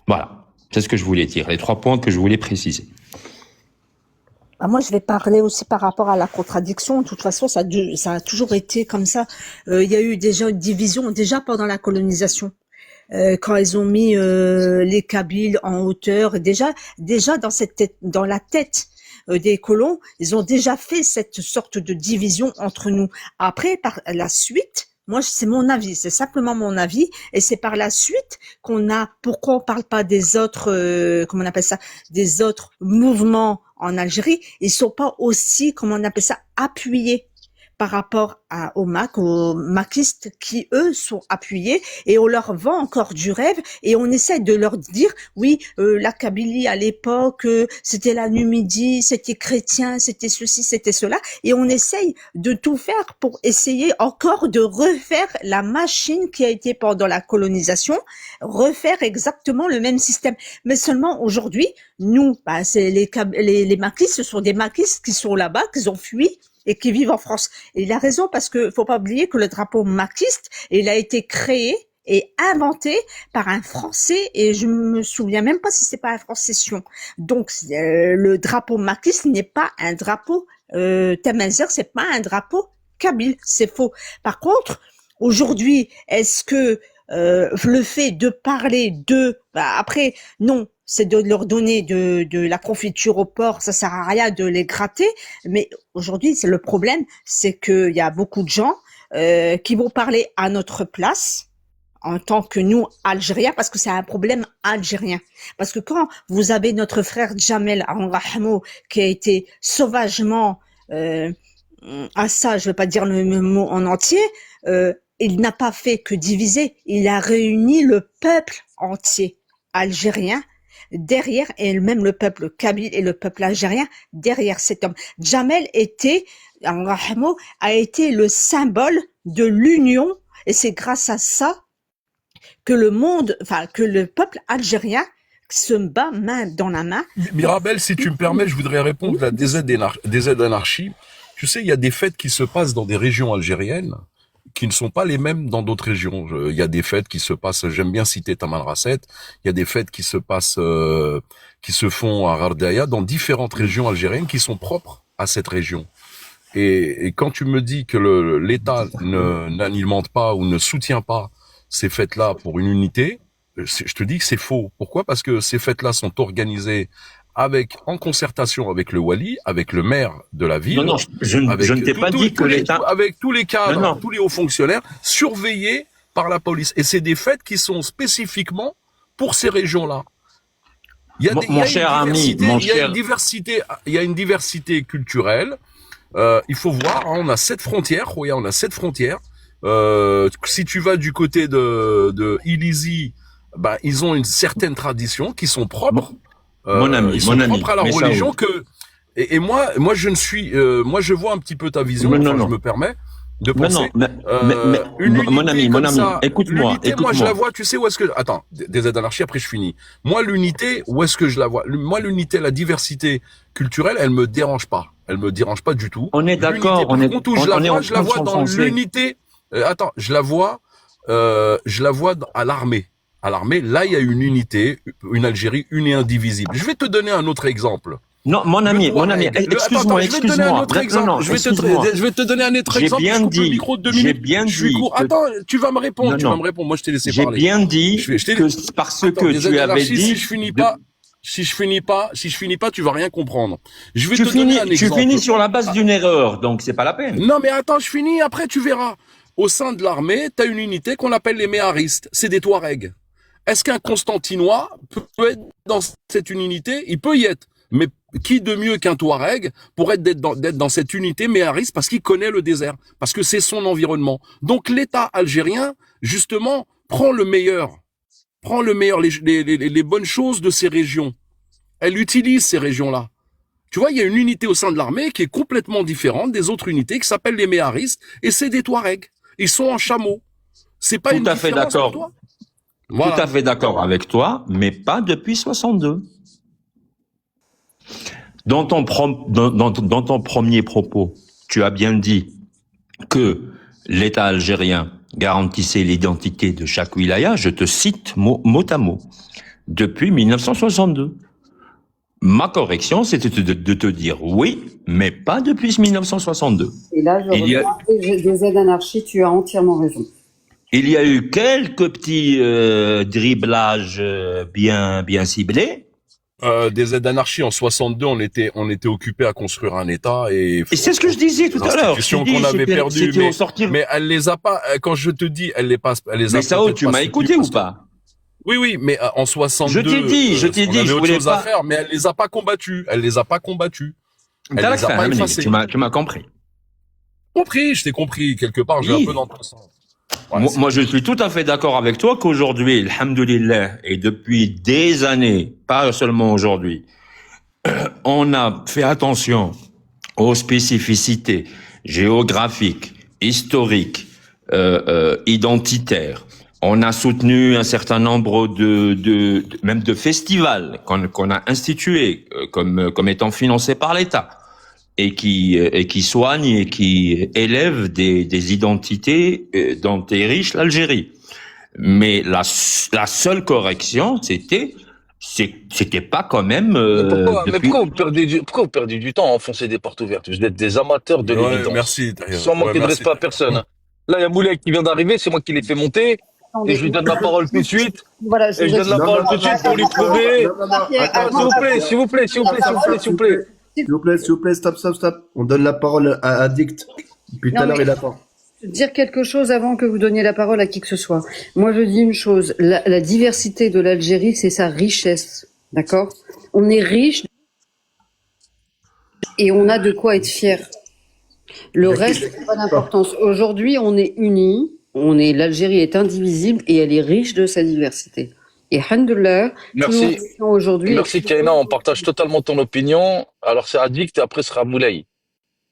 Voilà. C'est ce que je voulais dire. Les 3 points que je voulais préciser. Bah, moi, je vais parler aussi par rapport à la contradiction. De toute façon, ça a toujours été comme ça. Il y a eu déjà une division, déjà pendant la colonisation. Quand ils ont mis les Kabyles en hauteur, déjà dans la tête des colons, ils ont déjà fait cette sorte de division entre nous. Après, par la suite, moi, c'est mon avis, c'est simplement mon avis, et c'est par la suite pourquoi on parle pas des autres, comment on appelle ça, des autres mouvements en Algérie, ils sont pas aussi, comment on appelle ça, appuyés par rapport aux maquistes qui, eux, sont appuyés, et on leur vend encore du rêve, et on essaie de leur dire, oui, la Kabylie à l'époque, c'était la Numidie, c'était chrétien, c'était ceci, c'était cela, et on essaye de tout faire pour essayer encore de refaire la machine qui a été pendant la colonisation, refaire exactement le même système. Mais seulement aujourd'hui, nous, c'est les maquistes, ce sont des maquistes qui sont là-bas, qui ont fui, et qui vivent en France. Et il a raison parce que faut pas oublier que le drapeau maquiste, il a été créé et inventé par un Français et je me souviens même pas si c'est pas un Français. Donc le drapeau maquiste n'est pas un drapeau Tamazight, c'est pas un drapeau kabyle, c'est faux. Par contre, aujourd'hui, est-ce que le fait de parler après non, c'est de leur donner de la confiture au porc, ça sert à rien de les gratter. Mais aujourd'hui, c'est le problème, c'est qu'il y a beaucoup de gens qui vont parler à notre place en tant que nous, Algériens, parce que c'est un problème algérien. Parce que quand vous avez notre frère Djamel Rahmou qui a été sauvagement, à ça, je vais pas dire le mot en entier, il n'a pas fait que diviser, il a réuni le peuple entier algérien derrière, et même le peuple kabyle et le peuple algérien derrière cet homme. Djamel a été le symbole de l'union, et c'est grâce à ça que que le peuple algérien se bat main dans la main. Mirabel, si tu me permets, je voudrais répondre à des aides d'anarchie. Tu sais, il y a des fêtes qui se passent dans des régions algériennes qui ne sont pas les mêmes dans d'autres régions. Il y a des fêtes qui se passent, j'aime bien citer Taman Rasset, il y a des fêtes qui se passent, qui se font à Ghardaya dans différentes régions algériennes qui sont propres à cette région. Et quand tu me dis que l'État n'alimente pas ou ne soutient pas ces fêtes-là pour une unité, je te dis que c'est faux. Pourquoi? Parce que ces fêtes-là sont organisées en concertation avec le wali, avec le maire de la ville. Non, je ne t'ai pas dit que l'État... Avec tous les cadres, tous les hauts fonctionnaires, surveillés par la police. Et c'est des fêtes qui sont spécifiquement pour ces régions-là. Il y a une diversité culturelle, Il faut voir, hein, on a 7 frontières. Regarde, on a 7 frontières. Si tu vas du côté de Illizi, bah, ils ont une certaine tradition qui sont propres. Mon ami, ils sont propres à la mais religion que. Et moi, je ne suis, moi, je vois un petit peu ta vision. Non, Enfin, non. je me permets de Non, penser. non, Une unité mon ami, ça, écoute-moi, l'unité, moi, je la vois. Tu sais où est-ce que attends, des aides d'anarchie. Après, je finis. Moi, l'unité, où est-ce que je la vois? Moi, l'unité, la diversité culturelle, elle me dérange pas. Elle me dérange pas du tout. On est d'accord, on est, Contre, où je la vois dans l'unité. Attends, je la vois à l'armée. À l'armée, là, il y a une unité, une Algérie une et indivisible. Je vais te donner un autre exemple. Non, mon ami, excuse-moi. Je vais te donner un autre exemple. Je vais te donner un autre exemple. J'ai bien dit. J'ai bien dit. Attends, tu vas me répondre. Tu vas me répondre. Moi, je t'ai laissé parler. J'ai bien dit que parce que tu avais dit. Si je finis pas, tu vas rien comprendre. Je vais te donner un exemple. Tu finis sur la base d'une erreur, donc c'est pas la peine. Non, mais attends, je finis. Après, tu verras. Au sein de l'armée, t'as une unité qu'on appelle les méharistes. C'est des Touaregs. Est-ce qu'un Constantinois peut être dans cette unité? Il peut y être. Mais qui de mieux qu'un Touareg pour d'être dans cette unité méhariste parce qu'il connaît le désert, parce que c'est son environnement. Donc l'État algérien, justement, prend le meilleur, les bonnes choses de ces régions. Elle utilise ces régions-là. Tu vois, il y a une unité au sein de l'armée qui est complètement différente des autres unités qui s'appellent les méharistes et c'est des Touaregs. Ils sont en chameau. C'est pas une différence pour toi? Voilà. Tout à fait d'accord avec toi, mais pas depuis 62. Dans ton premier propos, tu as bien dit que l'État algérien garantissait l'identité de chaque wilaya, je te cite mot à mot, depuis 1962. Ma correction, c'était de te dire oui, mais pas depuis 1962. Et là, je reviens des aides anarchies, tu as entièrement raison. Il y a eu quelques petits driblages bien ciblés. Des aides d'anarchie en 62, on était occupé à construire un État et c'est ce que je disais tout à l'heure. Qu'on avait perdu, mais elle les a pas. Quand je te dis, elle les passe, elle les a. Mais ça, tu m'as écouté ou pas? Oui, mais en 62. Je t'ai dit, je voulais pas. À faire, mais elle les a pas combattus. Elle les a pas combattus. Elle les a pas effacés. Tu m'as compris. Je t'ai compris quelque part. J'ai un peu dans ton sens. Ouais, moi, je suis tout à fait d'accord avec toi qu'aujourd'hui, alhamdoulilah, et depuis des années, pas seulement aujourd'hui, on a fait attention aux spécificités géographiques, historiques, identitaires. On a soutenu un certain nombre même de festivals qu'on a institués comme étant financés par l'État. Et qui soigne et qui élève des identités dont est riche l'Algérie. Mais la seule correction, c'était pas quand même. Pourquoi vous perdez du temps à enfoncer des portes ouvertes? Vous êtes des amateurs de l'évidence. Merci. Sans manquer de respect à personne. Là, il y a Moulay qui vient d'arriver, c'est moi qui l'ai fait monter. Et je lui donne la parole tout de suite. Voilà, et je donne la parole tout de suite pour lui prouver. S'il vous plaît. S'il vous plaît, stop. On donne la parole à Addict. Depuis tout à l'heure, il attend. Je veux dire quelque chose avant que vous donniez la parole à qui que ce soit. Moi, je dis une chose. La diversité de l'Algérie, c'est sa richesse. D'accord? On est riche et on a de quoi être fier. Le reste, c'est pas d'importance. Aujourd'hui, on est unis. L'Algérie est indivisible et elle est riche de sa diversité. Et alhamdoulilah, merci aujourd'hui. Merci Kaina, on partage totalement ton opinion. Alors c'est Addict et après ce sera Moulay.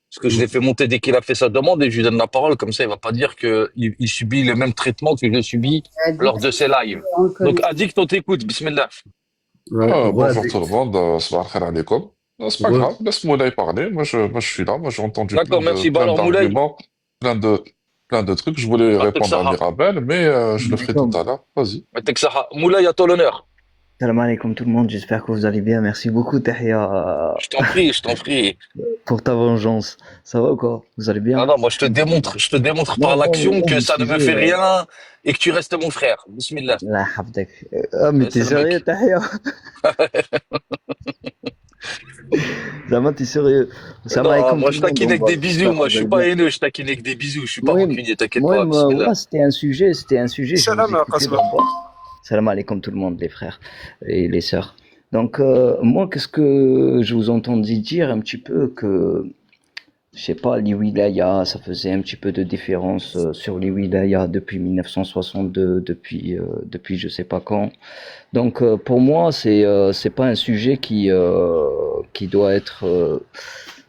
Parce que je l'ai fait monter dès qu'il a fait sa demande et je lui donne la parole, comme ça il va pas dire qu'il subit le même traitement que je subis lors de ses lives. Donc Addict, on t'écoute, bismillah. Bonjour tout le monde, salam alaikum. C'est pas grave, laisse Moulay parler, moi je suis là, moi j'ai entendu plein de trucs, je voulais répondre à Mirabel, mais je le ferai tout à l'heure, vas-y. Moulay, à toi l'honneur. Salam alaikum tout le monde, j'espère que vous allez bien, merci beaucoup Tahia. Je t'en prie. Pour ta vengeance, ça va ou quoi? Vous allez bien? Non, moi je te démontre par l'action que ça ne me fait rien et que tu restes mon frère. Bismillah. La hafdak. Ah mais t'es sérieux Tahia? Zama, t'es sérieux? Moi je taquine avec des bisous, moi je suis pas haineux, je taquine avec des bisous, je suis pas rancunier, t'inquiète pas. Moi c'était un sujet. Salam alaikum tout le monde, les frères et les sœurs. Donc moi, qu'est-ce que je vous entendis dire un petit peu que je sais pas, les wilayas, ça faisait un petit peu de différence sur les wilayas depuis 1962, depuis je sais pas quand. Donc pour moi, c'est pas un sujet qui doit être,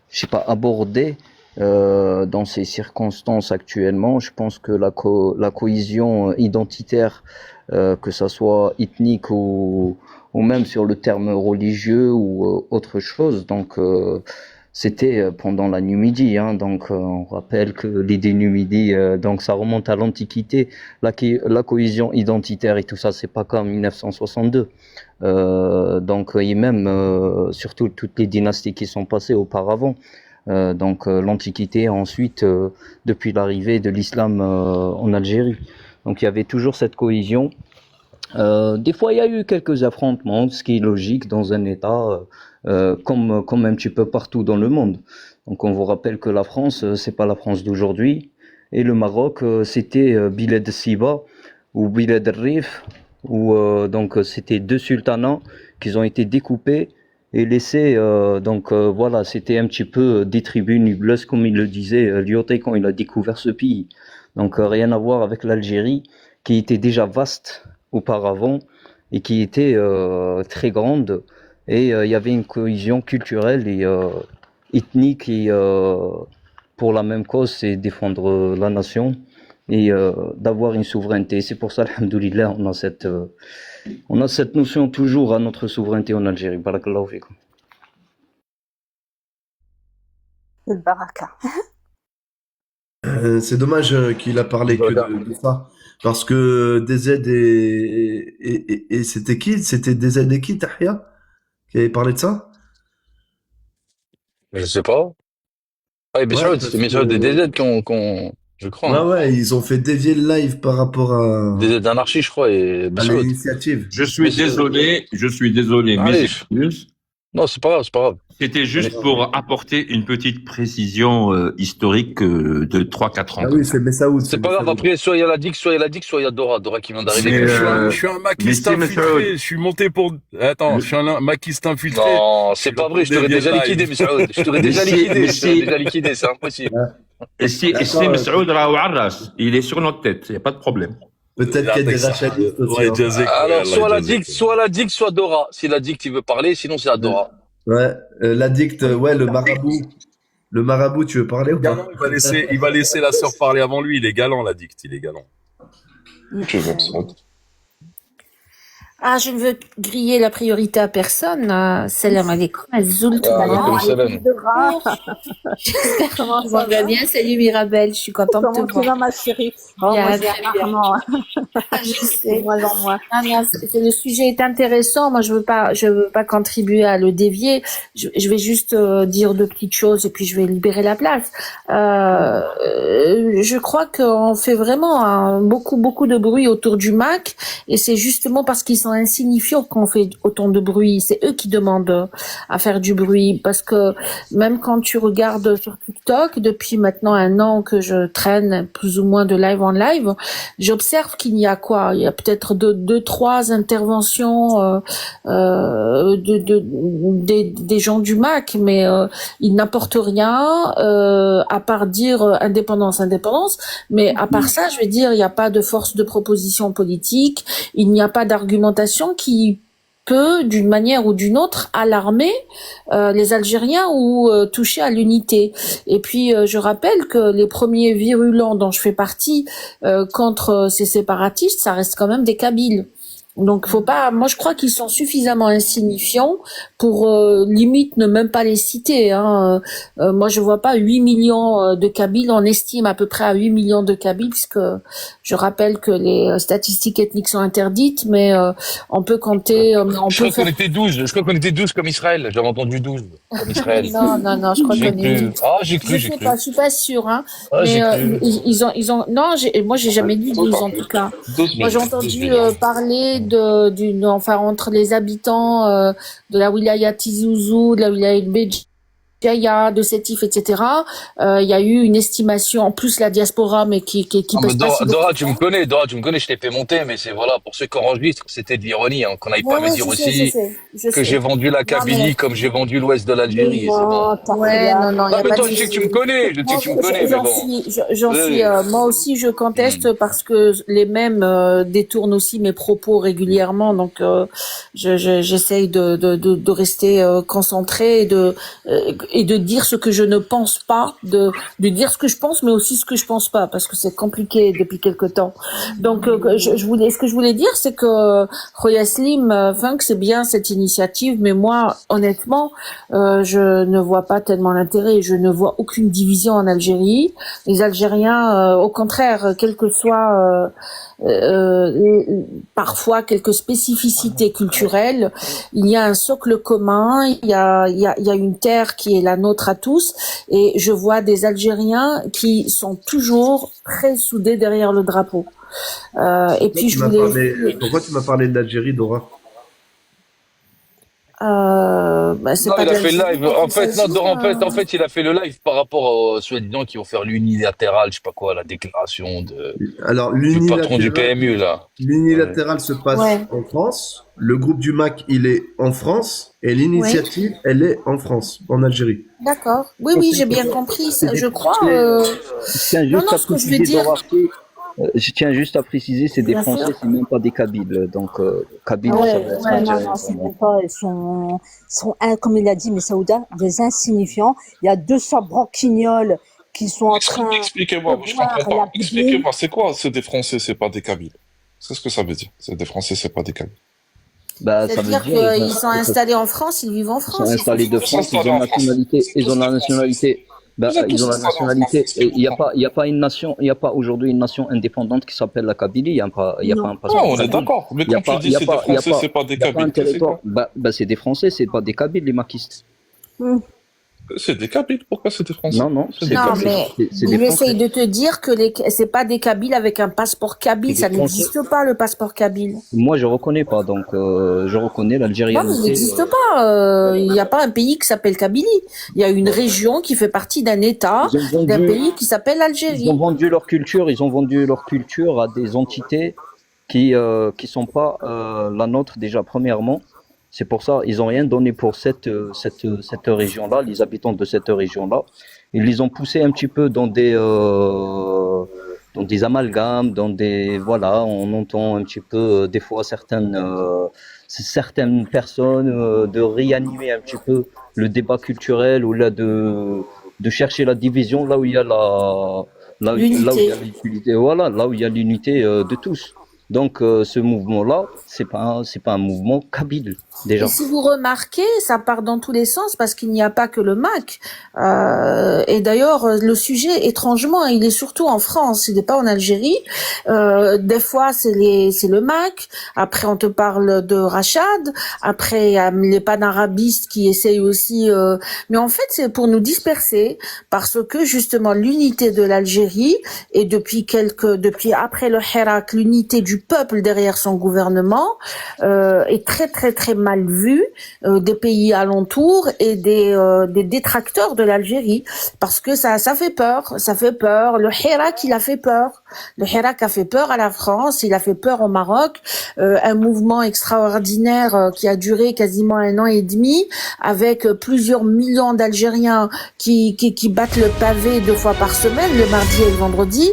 je sais pas, abordé dans ces circonstances actuellement. Je pense que la cohésion identitaire, que ça soit ethnique ou même sur le terme religieux ou autre chose, donc c'était pendant la Numidie, hein, donc on rappelle que l'idée Numidie, donc ça remonte à l'Antiquité, la cohésion identitaire et tout ça, c'est pas comme 1962. Donc et même surtout toutes les dynasties qui sont passées auparavant. Donc l'Antiquité, ensuite depuis l'arrivée de l'islam en Algérie. Donc il y avait toujours cette cohésion. Des fois, il y a eu quelques affrontements, ce qui est logique dans un État, comme un petit peu partout dans le monde. Donc, on vous rappelle que la France, c'est pas la France d'aujourd'hui, et le Maroc, c'était Bilad Siba ou Bilad Rif, où donc c'était deux sultanats qui ont été découpés et laissés. Donc voilà, c'était un petit peu des tribus nubuleuses, comme il le disait Lyoté quand il a découvert ce pays. Donc rien à voir avec l'Algérie, qui était déjà vaste auparavant et qui était très grande, et il y avait une cohésion culturelle et ethnique, et pour la même cause, c'est défendre la nation et d'avoir une souveraineté. C'est pour ça, alhamdoulilah, on a cette notion toujours à notre souveraineté en Algérie. Barakallahu fikum. Le baraka. C'est dommage qu'il a parlé que de ça. Parce que DZ et c'était qui? C'était DZ et qui, Tahia? Qui avait parlé de ça? Je sais pas. Ah, et Ouais, Meshoud, parce c'est Meshoud et que... DZ je crois, hein. Ouais, ils ont fait dévier le live par rapport DZ d'anarchie, je crois, et à Meshoud. l'initiative. Je suis désolé, mes Allez. excuses. Non, c'est pas grave, c'est pas grave. C'était juste pour apporter une petite précision historique de 3-4 ans. Ah oui, c'est Messaoud. C'est pas grave, après, soit il y a la Dick, soit il y a Dora qui vient d'arriver. Mais, Je suis un maquiste infiltré. Je suis monté pour. Attends, je suis un maquiste infiltré. Non, c'est pas vrai, je t'aurais déjà liquidé, Meshoud. Je t'aurais déjà liquidé, c'est impossible. Et si Meshoud Raou Arras, il est sur notre tête, il n'y a pas de problème. Peut-être qu'il y a des rachadistes aussi. Alors, soit la Dick, soit Dora. Si la Dick, tu veux parler, sinon c'est la Dora. Ouais, l'addict, ouais, le marabout. Le marabout, tu veux parler ou pas? Il va laisser la sœur parler avant lui. Il est galant, l'addict. Il est galant. Ah, je ne veux griller la priorité à personne. Salam alaikum. Azoul tout J'espère que vous allez bien. Salut Mirabel, je suis contente de te voir. Comment tu vas, ma chérie? Oh, moi, vraiment. Je sais. Moi en moi. Le sujet est intéressant. Moi, je veux pas contribuer à le dévier. Je vais juste dire deux petites choses et puis je vais libérer la place. Je crois qu'on fait vraiment beaucoup de bruit autour du Mac, et c'est justement parce qu'ils sont insignifiants qu'on fait autant de bruit. C'est eux qui demandent à faire du bruit, parce que même quand tu regardes sur TikTok, depuis maintenant 1 an que je traîne plus ou moins de live en live, j'observe qu'il y a quoi? Il y a peut-être 2-3 interventions des gens du Mac, mais ils n'apportent rien à part dire indépendance. Mais à part ça, je veux dire, il n'y a pas de force de proposition politique, il n'y a pas d'argumentation qui peut, d'une manière ou d'une autre, alarmer les Algériens ou toucher à l'unité. Et puis, je rappelle que les premiers virulents dont je fais partie contre ces séparatistes, ça reste quand même des Kabyles. Donc, faut pas. Moi, je crois qu'ils sont suffisamment insignifiants pour limite ne même pas les citer. Hein. Moi, je vois pas 8 millions de Kabyles. On estime à peu près à 8 millions de Kabyles, puisque je rappelle que les statistiques ethniques sont interdites, mais on peut compter. Je crois qu'on était 12 comme Israël. J'avais entendu 12 comme Israël. Non, je crois qu'on est. Ah, j'ai cru. Je sais pas, je suis pas sûre, hein. Ah, mais ils ont. Non, moi, j'ai jamais dit 12 en tout cas. Moi, j'ai entendu parler entre les habitants de la wilaya Tizouzou, de la wilaya Béj, Béjaïa, de Sétif, etc. Il y a eu une estimation, en plus la diaspora, mais qui Ah, mais pèse pas si lourd. Dora, tu me connais, je t'ai fait monter, mais c'est voilà, pour ceux qui enregistrent, c'était de l'ironie, hein, qu'on n'aille pas me Ouais, dire je aussi que j'ai sais. vendu la Non, Kabylie mais, comme j'ai vendu l'ouest de l'Algérie, et c'est bon. ouais, non, il Non, y a mais pas toi, de je sais que tu souci. me connais, je sais que tu me connais, mais bon. Moi aussi, je conteste parce que les mêmes détournent aussi mes propos régulièrement, donc j'essaye de rester concentré et de dire ce que je ne pense pas, de dire ce que je pense, mais aussi ce que je pense pas, parce que c'est compliqué depuis quelque temps. Donc, ce que je voulais dire, c'est que Khoya Slim, Funk, c'est bien cette initiative, mais moi, honnêtement, je ne vois pas tellement l'intérêt. Je ne vois aucune division en Algérie. Les Algériens, au contraire, quel que soit parfois quelques spécificités culturelles, il y a un socle commun, il y a une terre qui est la nôtre à tous, et je vois des Algériens qui sont toujours très soudés derrière le drapeau. Et puis Pourquoi tu m'as parlé de l'Algérie, Dora? c'est Non, pas il a fait le d'Algérie live. dont En il fait, non, s'agit. Dora, en fait, il a fait le live par rapport aux soi-disant qui vont faire l'unilatéral, je sais pas quoi, la déclaration Alors, du patron du PMU, là. l'unilatéral se passe Ouais. en France. Le groupe du MAC, il est en France. Et Ouais. l'initiative, elle est en France, en Algérie. D'accord. Oui, j'ai bien compris. C'est Je des crois. Français. Je tiens Non, juste à ce que je veux préciser, dire. Dora, je tiens juste à préciser, c'est des Bien sûr. Français, c'est même pas des Kabyles. Donc, Kabyles, Ah ça ouais, va être non, algérien c'est pour même moi. pas, ils sont comme il a dit, mais Saouda, des insignifiants. Il y a 200 branquignoles qui sont en train Expliquez-moi, de je boire comprends la pas. Bible. Expliquez-moi, c'est quoi, c'est des Français, c'est pas des Kabyles? C'est ce que ça veut dire. C'est des Français, c'est pas des Kabyles. Bah, ça veut C'est-à-dire dire, qu'ils sont installés en France, ils vivent en ils sont France. installés de France, ils ont la nationalité, ils ont la nationalité. Bah, ils ont la nationalité. Et il y a pas une nation, il y a pas aujourd'hui une nation indépendante qui s'appelle la Kabylie. Il y a pas un Non, passeport on est kabyle. d'accord. Mais Il y a quand pas, tu il y dis a c'est des pas, il y a Français, pas, c'est pas des il y a pas un Kabyles, c'est territoire. quoi? Bah, c'est des Français, c'est pas des Kabyles, les maquistes. C'est des Kabyles. Pourquoi c'est des Français? Non, c'est des Non, Kabyles. mais C'est des j'essaye Français. de te dire que c'est pas des Kabyles avec un passeport kabyle, C'est ça des Français. n'existe pas le passeport kabyle. Moi, je reconnais pas, donc je reconnais Non, mais il l'algérianité. n'existe pas. Il n'y a pas un pays qui s'appelle Kabylie. Il y a une région qui fait partie d'un État, Ils ont d'un vendu, pays qui s'appelle ils ont l'Algérie. vendu leur culture, ils ont vendu leur culture à des entités qui sont pas la nôtre déjà premièrement. C'est pour ça ils ont rien donné pour cette région-là, les habitants de cette région-là. Ils les ont poussés un petit peu dans des amalgames, voilà, on entend un petit peu des fois certaines personnes de réanimer un petit peu le débat culturel ou là de chercher la division là où il y a là où il y L'unité. a l'unité, voilà, là où il y a l'unité de tous. Donc ce mouvement-là, c'est pas un mouvement kabyle déjà. Et si vous remarquez, ça part dans tous les sens parce qu'il n'y a pas que le MAC. Et d'ailleurs, le sujet, étrangement, il est surtout en France, il n'est pas en Algérie. Des fois, c'est le MAC. Après, on te parle de Rachad. Après, il y a les panarabistes qui essayent aussi. Mais en fait, c'est pour nous disperser parce que justement, l'unité de l'Algérie et depuis après le Hirak, l'unité du peuple derrière son gouvernement est très très très mal vue des pays alentours et des détracteurs de l'Algérie parce que ça fait peur, le Hirak il a fait peur, le Hirak a fait peur à la France, il a fait peur au Maroc, un mouvement extraordinaire qui a duré quasiment 1 an et demi avec plusieurs millions d'Algériens qui battent le pavé 2 fois par semaine, le mardi et le vendredi,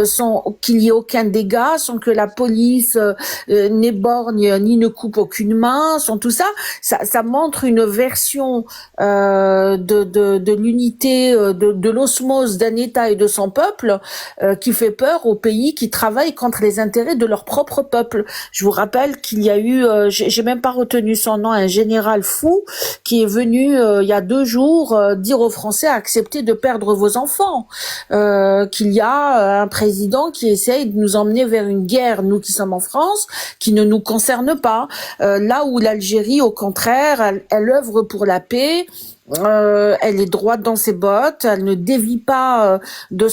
sans qu'il y ait aucun dégât, sans que la police n'éborgne ni ne coupe aucune main, sans tout ça, ça montre une version de l'unité, de l'osmose d'un État et de son peuple qui fait peur aux pays qui travaillent contre les intérêts de leur propre peuple. Je vous rappelle qu'il y a eu, j'ai même pas retenu son nom, un général fou qui est venu il y a 2 jours dire aux Français acceptez de perdre vos enfants, qu'il y a un président qui essaye de nous emmener vers une guerre, nous qui sommes en France, qui ne nous concerne pas, là où l'Algérie au contraire elle œuvre pour la paix Elle est droite dans ses bottes, elle ne dévie pas de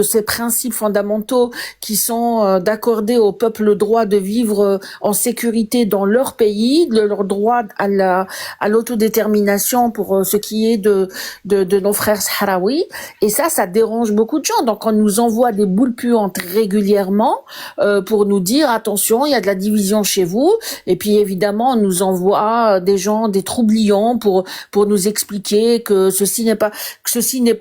ses principes fondamentaux qui sont d'accorder au peuple le droit de vivre en sécurité dans leur pays, leur droit à l'autodétermination pour ce qui est de nos frères sahraouis. Et ça dérange beaucoup de gens. Donc on nous envoie des boules puantes régulièrement pour nous dire attention, il y a de la division chez vous. Et puis évidemment, on nous envoie des gens, des troublions pour nous expliquer que ceci n'est pas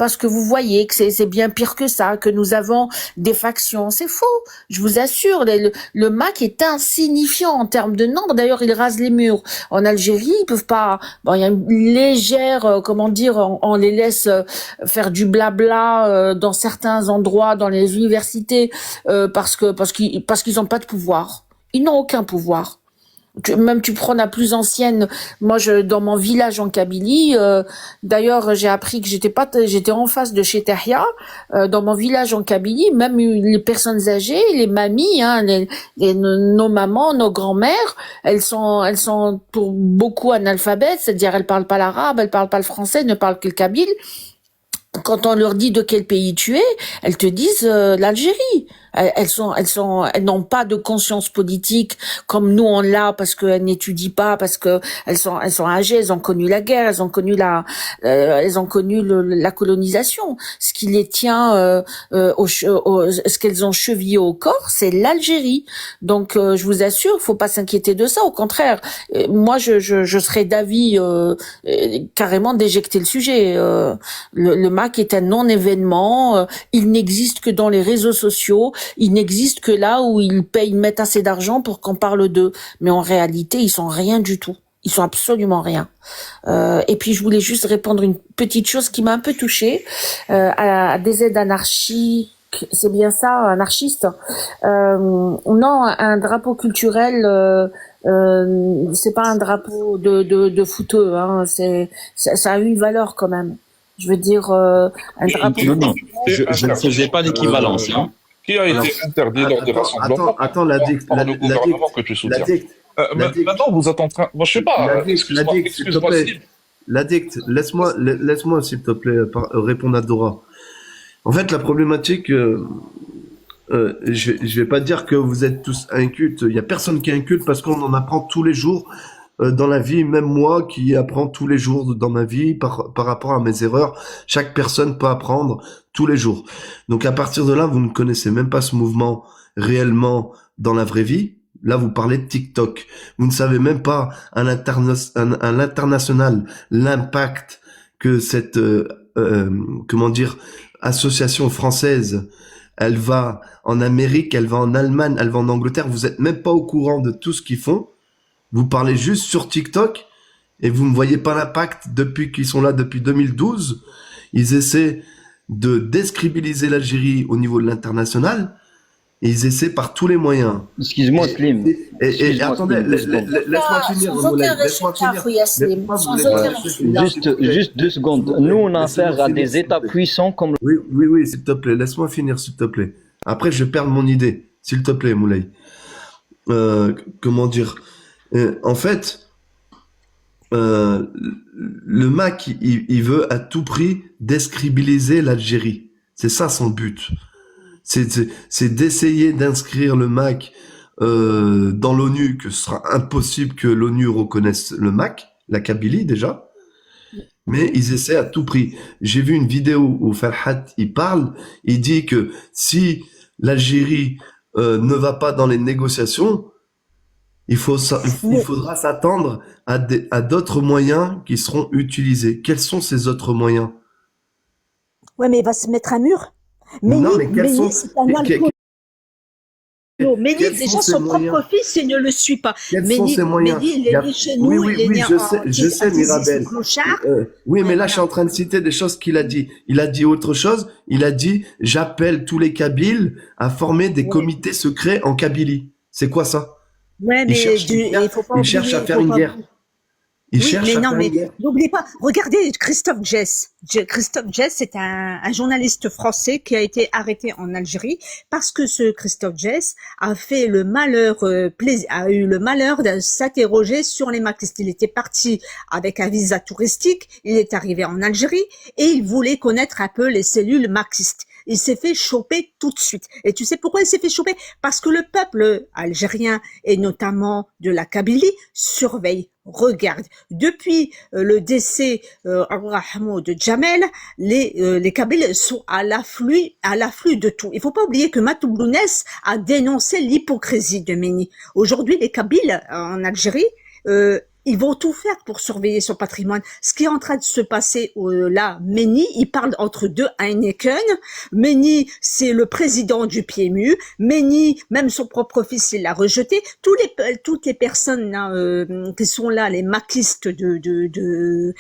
ce que vous voyez, que c'est bien pire que ça, que nous avons des factions. C'est faux. Je vous assure, le MAC est insignifiant en termes de nombre. D'ailleurs, il rase les murs. En Algérie, ils peuvent pas, bon, il y a une légère, on les laisse faire du blabla dans certains endroits, dans les universités, parce qu'ils ont pas de pouvoir. Ils n'ont aucun pouvoir. Même tu prends la plus ancienne, moi dans mon village en Kabylie, d'ailleurs j'ai appris que j'étais en face de chez Tahia, dans mon village en Kabylie, même les personnes âgées, les mamies, nos mamans, nos grand-mères, elles sont pour beaucoup analphabètes, c'est-à-dire elles parlent pas l'arabe, elles parlent pas le français, elles ne parlent que le kabyle. Quand on leur dit de quel pays tu es, elles te disent l'Algérie. Elles n'ont pas de conscience politique comme nous on l'a parce qu'elles n'étudient pas, parce que elles sont âgées, elles ont connu la guerre, elles ont connu la colonisation. Ce qui les tient, ce qu'elles ont chevillé au corps, c'est l'Algérie. Donc je vous assure, faut pas s'inquiéter de ça. Au contraire, moi je serais d'avis carrément d'éjecter le sujet. Le MAC est un non-événement. Il n'existe que dans les réseaux sociaux. Il n'existe que là où ils mettent assez d'argent pour qu'on parle d'eux. Mais en réalité, ils sont rien du tout. Ils sont absolument rien. Et puis, je voulais juste répondre une petite chose qui m'a un peu touchée. À des aides anarchiques, c'est bien ça, anarchiste. Non, un drapeau culturel, c'est pas un drapeau de fouteux. Hein. Ça a une valeur quand même. Je veux dire, un drapeau... Non, je ne faisais pas l'équivalence. Hein. Qui a été interdit lors des rassemblements Attends, la dicte. par le gouvernement que tu soutiens. Maintenant, vous êtes en train... Moi, je sais pas, excuse-moi. La dicte, laisse-moi, s'il te plaît, répondre à Dora. En fait, la problématique, je vais pas dire que vous êtes tous incultes. Il y a personne qui est inculte parce qu'on en apprend tous les jours dans la vie. Même moi qui apprends tous les jours dans ma vie par rapport à mes erreurs, chaque personne peut apprendre tous les jours. Donc à partir de là, vous ne connaissez même pas ce mouvement réellement dans la vraie vie. Là, vous parlez de TikTok. Vous ne savez même pas à l'international l'impact que cette association française, elle va en Amérique, elle va en Allemagne, elle va en Angleterre. Vous êtes même pas au courant de tout ce qu'ils font. Vous parlez juste sur TikTok et vous ne voyez pas l'impact depuis qu'ils sont là depuis 2012. Ils essaient de décrédibiliser l'Algérie au niveau de l'international. Et ils essaient par tous les moyens. Excuse-moi, Slim. Et attendez, laisse-moi finir. Juste 2 secondes. Nous, on a affaire à des États puissants comme... Oui, s'il te plaît. Laisse-moi finir, s'il te plaît. Après, je perds mon idée. S'il te plaît, Moulay. Comment dire en fait, le MAC, il veut à tout prix décrédibiliser l'Algérie. C'est ça son but. C'est d'essayer d'inscrire le MAC dans l'ONU, que ce sera impossible que l'ONU reconnaisse le MAC, la Kabylie déjà. Mais ils essaient à tout prix. J'ai vu une vidéo où Farhat, il parle, il dit que si l'Algérie ne va pas dans les négociations, il faudra s'attendre à d'autres moyens qui seront utilisés. Quels sont ces autres moyens? Ouais, mais il va se mettre un mur. Non, mais quels sont... c'est un alcoolo. Méni, déjà, son propre fils, il ne le suit pas. Méni, il est né chez nous, il est né je sais, Mirabel. Oui, mais là, je suis en train de citer des choses qu'il a dit. Il a dit autre chose. Il a dit, j'appelle tous les Kabyles à former des comités secrets en Kabylie. C'est quoi ça? Ouais, mais il faut pas cherche à faire une guerre. Ils Oui, cherchent mais à non, faire mais une guerre. n'oubliez pas, regardez Christophe Jess. Christophe Jess, c'est un journaliste français qui a été arrêté en Algérie parce que ce Christophe Jess a fait le malheur, a eu le malheur de s'interroger sur les maquistes. Il était parti avec un visa touristique, il est arrivé en Algérie et il voulait connaître un peu les cellules maquistes. Il s'est fait choper tout de suite. Et tu sais pourquoi il s'est fait choper? Parce que le peuple algérien, et notamment de la Kabylie, surveille, regarde. Depuis le décès de Jamel, les Kabyles sont à l'afflux de tout. Il faut pas oublier que Matoublounes a dénoncé l'hypocrisie de Méni. Aujourd'hui, les Kabyles en Algérie, ils vont tout faire pour surveiller son patrimoine. Ce qui est en train de se passer là, Méni, il parle entre deux Heineken. Méni, c'est le président du PMU. Méni, même son propre fils, il l'a rejeté. Toutes les personnes là, qui sont là, les maquistes de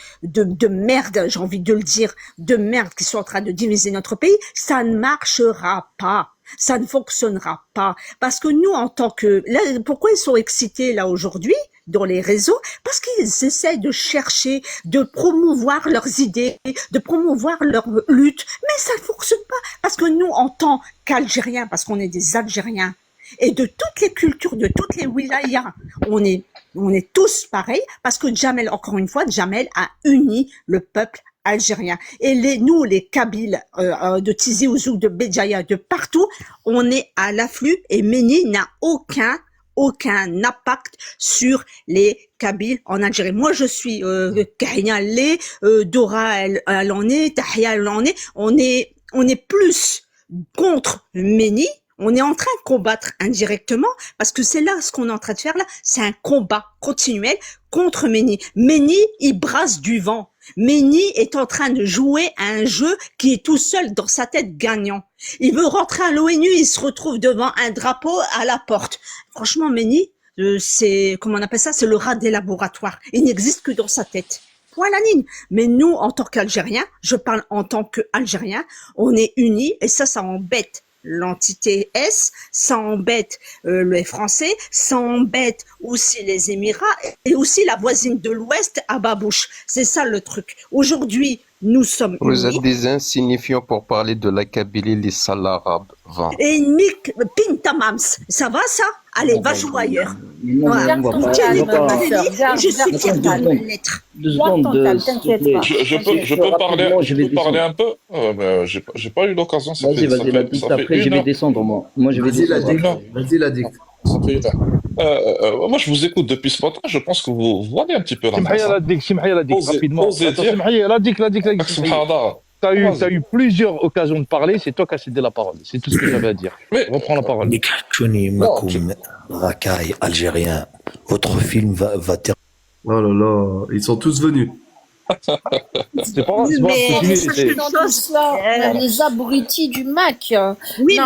merde, j'ai envie de le dire, de merde, qui sont en train de diviser notre pays, ça ne marchera pas. Ça ne fonctionnera pas. Parce que nous, en tant que... Là, pourquoi ils sont excités là aujourd'hui dans les réseaux? Parce qu'ils essaient de chercher, de promouvoir leurs idées, de promouvoir leur lutte. Mais ça ne fonctionne pas. Parce que nous, en tant qu'Algériens, parce qu'on est des Algériens, et de toutes les cultures, de toutes les wilayas, on est tous pareils, parce que Jamel, encore une fois, Jamel a uni le peuple algérien. Et nous, les Kabyles de Tizi Ouzou, de Béjaïa, de partout, on est à l'afflux et Méni n'a aucun impact sur les Kabyles en Algérie. Moi, je suis Kahina Lé, Dora, elle en est, Tahia, elle en est. On est plus contre Méni. On est en train de combattre indirectement parce que c'est là ce qu'on est en train de faire là, c'est un combat continuel contre Méni. Méni, il brasse du vent. Méni est en train de jouer à un jeu qui est tout seul dans sa tête gagnant. Il veut rentrer à l'ONU, il se retrouve devant un drapeau à la porte. Franchement, Méni, c'est, comment on appelle ça, c'est le rat des laboratoires. Il n'existe que dans sa tête. Point la ligne. Mais nous, en tant qu'Algériens, je parle en tant qu'Algériens, on est unis et ça embête l'entité S, ça embête les Français, ça embête aussi les Émirats et aussi la voisine de l'Ouest à Babouche. C'est ça le truc. Aujourd'hui, nous sommes Vous unis. êtes des insignifiants pour parler de la Kabylie, les salles arabes. Va. Et Nick Pintamams, ça va ça? Allez, va jouer ailleurs. Voilà. on va Tiens, pas- les on va pas- Kabylie, et je suis fière de Attends, me l'être. 2 secondes, s'il te plaît. Je peux parler, Rapidement, je peux parler un peu? Mais j'ai pas eu l'occasion, ça Vas-y, fait, ça vas-y, fait, la dicte. ça fait Après, je une vais heure. descendre, moi. Moi, je vais Vas-y, la descendre. dicte. Vas-y, la dicte. Ça fait une heure. Moi, je vous écoute depuis ce matin, je pense que vous voyez un petit peu la Simhaya Ladik, rapidement. Osez Attends, dire, Simhaya Ladik. Subhanallah. T'as eu plusieurs occasions de parler, c'est toi qui as cédé la parole. C'est tout ce que j'avais à dire. Reprends la parole. Tchouni, Makoum, Rakai, Algérien. Votre film va terminer. Oh là là, ils sont tous venus. C'est pas grave, Mais c'est Dans tout cela, on a les abrutis du Mac. Oui, Non,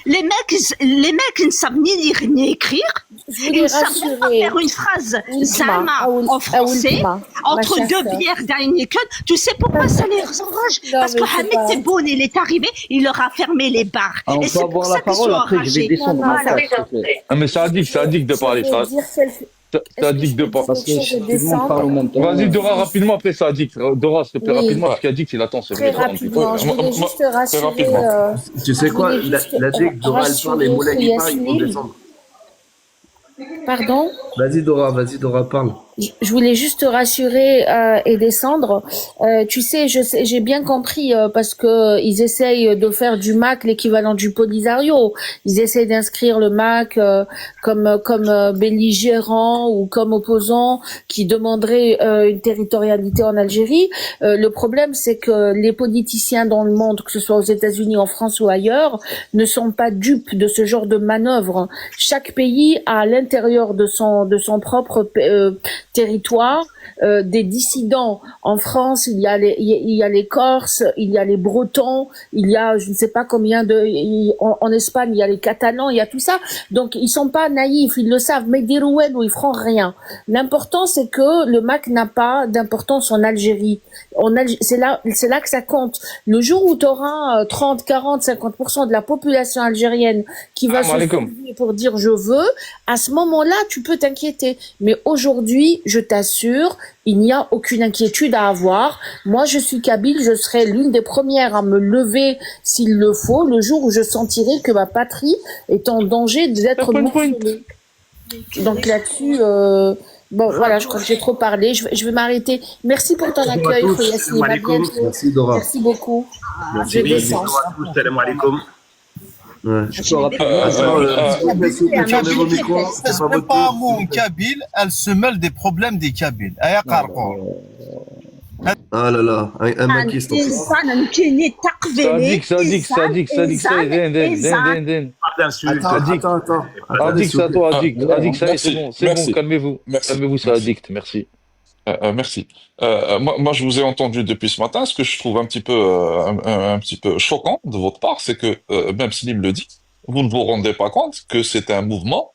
mais les mecs, ils ne savent ni lire ni écrire. Je Ils voulais ne savent même pas rassurer. faire une phrase Oulma, Zama en français, Oulma, ma entre chère deux sœur. bières d'Heineken. Tu sais pourquoi ça les enrage? Non, Parce que mais c'est Hamid pas- Tebboune, il est arrivé, il leur a fermé les bars. Ah, on Et peut c'est pour avoir ça la qu'ils sont parole, après, je vais enragés. descendre ma Voilà. frère, s'il te plaît. Ah, mais c'est addict de parler. Je vais dire quelque- C'est addict de parler. Parce que quelque chose de tout le monde parle en même temps. Vas-y, Dora, rapidement, après ça addict. Dora, s'il te plaît, Oui. rapidement, parce qu'addict, il attend. Très rapidement, je voulais juste rassurer. Tu sais je quoi, voulais juste la dicte, Dora, elle parle, les moulins qui parlent, ils vont Yasmine. descendre. Pardon? Vas-y, Dora, parle. Je voulais juste te rassurer et descendre. Tu sais, j'ai bien compris parce que ils essayent de faire du MAC l'équivalent du Polisario. Ils essayent d'inscrire le MAC comme belligérant ou comme opposant qui demanderait une territorialité en Algérie. Le problème, c'est que les politiciens dans le monde, que ce soit aux États-Unis, en France ou ailleurs, ne sont pas dupes de ce genre de manœuvre. Chaque pays a à l'intérieur de son propre territoire des dissidents. En France, il y a les Corses, il y a les Bretons, il y a je ne sais pas combien en Espagne, il y a les Catalans, il y a tout ça. Donc ils sont pas naïfs, ils le savent, mais des rouelles où ils feront rien. L'important, c'est que le MAC n'a pas d'importance en Algérie. C'est là que ça compte. Le jour où tu auras 30, 40, 50% de la population algérienne qui va se alaikum. soulever pour dire je veux, à ce moment-là, tu peux t'inquiéter. Mais aujourd'hui, je t'assure, il n'y a aucune inquiétude à avoir. Moi, je suis kabyle, je serai l'une des premières à me lever s'il le faut, le jour où je sentirai que ma patrie est en danger d'être morcelée. Donc là-dessus, bon, voilà, je crois que j'ai trop parlé. Je vais m'arrêter. Merci pour ton accueil, Yassine. À bientôt. Merci, Dora. Merci beaucoup. Merci. Je descends. Salam alaikum. Ouais. Je peux rappeler. C'est même pas un mot en kabyle, elle se mêle des problèmes des kabyles. Ah là là, un maquiste. Merci. Calmez-vous, c'est addict, merci. Merci. Moi, je vous ai entendu depuis ce matin. Ce que je trouve un petit peu choquant de votre part, c'est que, même Slim le dit, vous ne vous rendez pas compte que c'est un mouvement.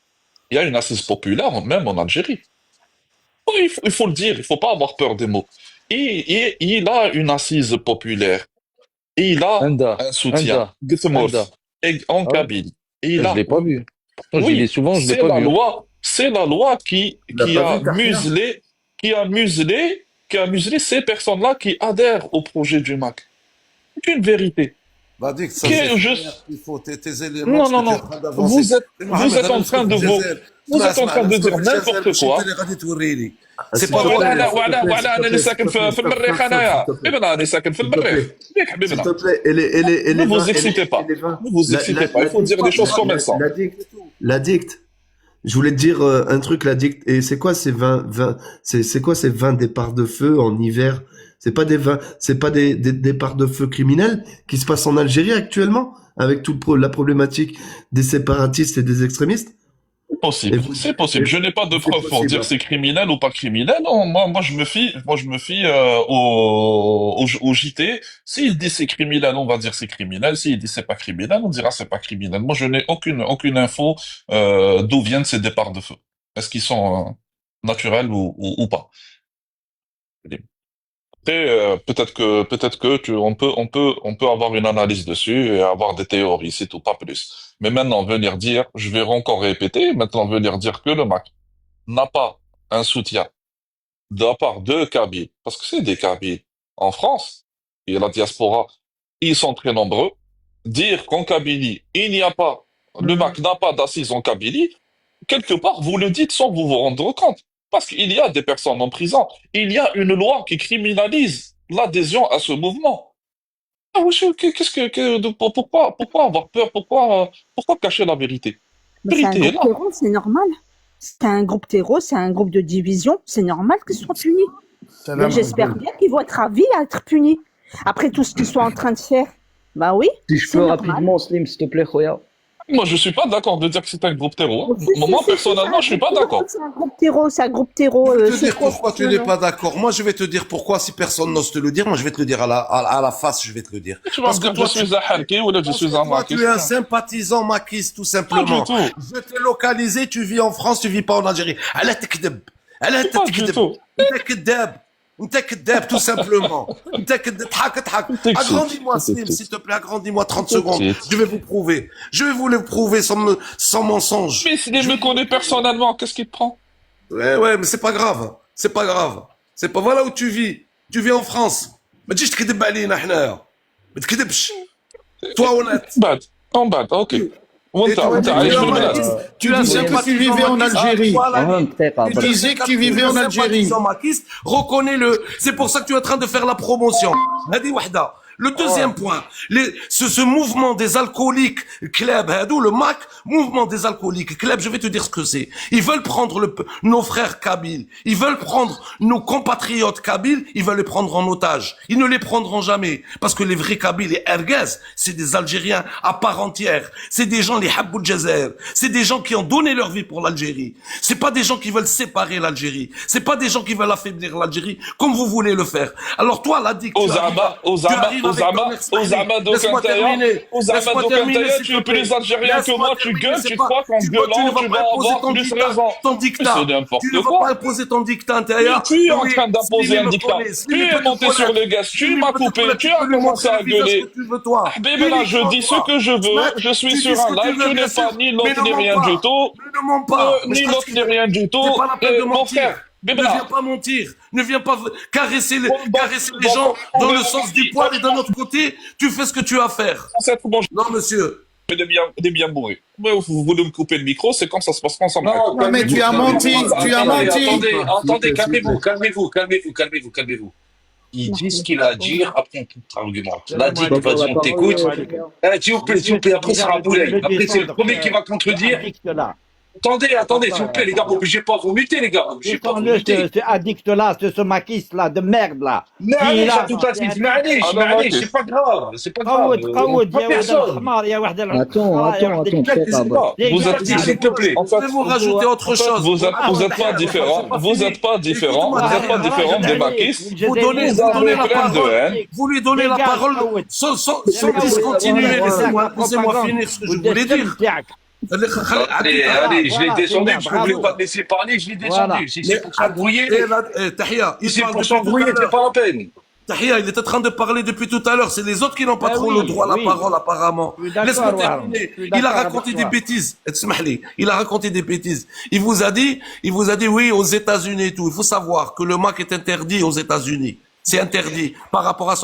Il y a une assise populaire, même en Algérie. Il faut le dire, il faut pas avoir peur des mots. Il a une assise populaire. Il a un soutien. En Kabyle. Je l'ai pas vu. Pourtant, Oui, je l'ai souvent, je l'ai pas vu. c'est la loi qui a muselé ces personnes-là qui adhèrent au projet du MAC. C'est une vérité. Il faut tes éléments. Non. Vous êtes en train de dire n'importe quoi. C'est pas voilà, أنا ساكن في المريخ أنايا. أنا ساكن في المريخ. S'il te plaît, Ne vous excitez pas. Ne vous excitez pas. Il faut dire des choses comme ça. L'addict. Je voulais te dire un truc, l'addict. Et c'est quoi ces 20 c'est quoi ces 20 départs de feu en hiver? C'est pas des départs de feu criminels qui se passent en Algérie actuellement avec toute la problématique des séparatistes et des extrémistes? C'est possible. Je n'ai pas de preuves pour dire c'est criminel ou pas criminel. Non, moi, je me fie au JT. S'il dit c'est criminel, on va dire c'est criminel. S'il dit c'est pas criminel, on dira c'est pas criminel. Moi, je n'ai aucune info d'où viennent ces départs de feu. Est-ce qu'ils sont naturels ou pas? Après, peut-être que on peut avoir une analyse dessus et avoir des théories, c'est tout, pas plus. Mais maintenant, venir dire, je vais encore répéter, maintenant venir dire que le MAC n'a pas un soutien de la part de Kabyles, parce que c'est des Kabyles en France, et la diaspora, ils sont très nombreux. Dire qu'en Kabylie, le MAC n'a pas d'assises en Kabylie, quelque part, vous le dites sans vous rendre compte. Parce qu'il y a des personnes en prison. Il y a une loi qui criminalise l'adhésion à ce mouvement. Pourquoi avoir peur? Pourquoi cacher la vérité? Mais c'est un groupe terreau, c'est normal. C'est un groupe terreau, c'est un groupe de division. C'est normal qu'ils soient punis. Mais j'espère bien qu'ils vont être ravis à être punis. Après tout ce qu'ils sont en train de faire. Bah oui. Si je peux rapidement, Slim, s'il te plaît, Khoya. Moi, je suis pas d'accord de dire que c'est un groupe terreau. Moi, personnellement, je suis pas d'accord. C'est un groupe terreau, c'est un groupe terreau. Je vais te dire pourquoi tu n'es pas d'accord. Moi, je vais te dire pourquoi, si personne n'ose te le dire, moi, je vais te le dire à la face, je vais te le dire. Parce que toi, je suis un harki ou je suis un maquiste. Tu es un sympathisant maquiste, tout simplement. Pas du tout. Je t'ai localisé, tu vis en France, tu vis pas en Algérie. Elle تكذب. Elle تكذب. انت كذاب tout simplement. انت تضحك. Agrandis-moi, Slim, s'il te plaît, agrandis-moi 30 secondes. Je vais vous prouver. Je vais vous le prouver sans mensonge. Mais Slim me connaît personnellement, qu'est-ce qu'il te prend? Ouais, mais c'est pas grave. C'est pas grave. C'est pas voilà où tu vis. Tu vis en France. ما تجيش تكذب علينا حنايا. ما تكذبش. Toi honnête. En bad, ok. Tu disais que tu vivais en Algérie. Tu disais que tu vivais en Algérie. Reconnais-le. C'est pour ça que tu es en train de faire la promotion. Hadi wahda. Le deuxième point, ce mouvement des alcooliques, club, le MAC, mouvement des alcooliques, club, je vais te dire ce que c'est. Ils veulent prendre nos frères kabyles, ils veulent prendre nos compatriotes kabyles, ils veulent les prendre en otage. Ils ne les prendront jamais, parce que les vrais kabyles, les erguez, c'est des Algériens à part entière. C'est des gens, les Habboul Jazer. C'est des gens qui ont donné leur vie pour l'Algérie. C'est pas des gens qui veulent séparer l'Algérie. C'est pas des gens qui veulent affaiblir l'Algérie, comme vous voulez le faire. Alors toi, l'addict, Osama d'Okantaya, tu es plus algérien que moi, tu gueules, tu crois qu'en gueulant, tu vas avoir plus raison. C'est n'importe quoi. Tu ne vas pas imposer ton dictat intérieur. Tu es en train d'imposer un dictat. Tu es monté sur le gaz, tu m'as coupé, tu as commencé à gueuler. Bébé, là, je dis ce que je veux, je suis sur un live, tu n'es pas ni l'autre ni rien du tout. Ni l'autre ni rien du tout. Mon frère, Mais Ne viens pas mentir. Ne viens pas caresser les gens dans le sens du poil et d'un autre côté, tu fais ce que tu as à faire. Non, monsieur. On est bien bourré. Vous voulez me couper le micro, c'est quand ça se passe ensemble. Non, mais tu as menti, tu as menti. Attendez, calmez-vous. Il dit ce qu'il a à dire, après on contre-argumente. Là, dit que vas-y, on t'écoute. S'il vous plaît, après c'est Raboulay. Après c'est le premier qui va contredire. Attendez, s'il vous plaît, les gars, vous n'obligez pas à vous muter, les gars. Vous n'obligez pas à vous muter. C'est addict là, ce maquiste là, de merde là. Mais allez, c'est pas grave. C'est pas grave. Pas personne. Attends, Vous êtes, s'il te plaît. Je vais vous rajouter autre chose. Vous êtes pas différents. Vous êtes pas différents des maquistes. Vous lui donnez la parole sans discontinuer. Laissez-moi finir ce que je voulais dire. Allez, je l'ai descendu, parce que vous ne voulez pas me laisser parler, je l'ai descendu. Si c'est pour s'embrouiller, c'est pas la peine. Tahia, il est en train de parler depuis tout à l'heure. C'est les autres qui n'ont pas trop le droit à la parole, apparemment. Laisse-moi terminer. Il a raconté des bêtises. Il a raconté des bêtises. Il vous a dit, oui, aux États-Unis et tout. Il faut savoir que le MAC est interdit aux États-Unis. C'est interdit par rapport à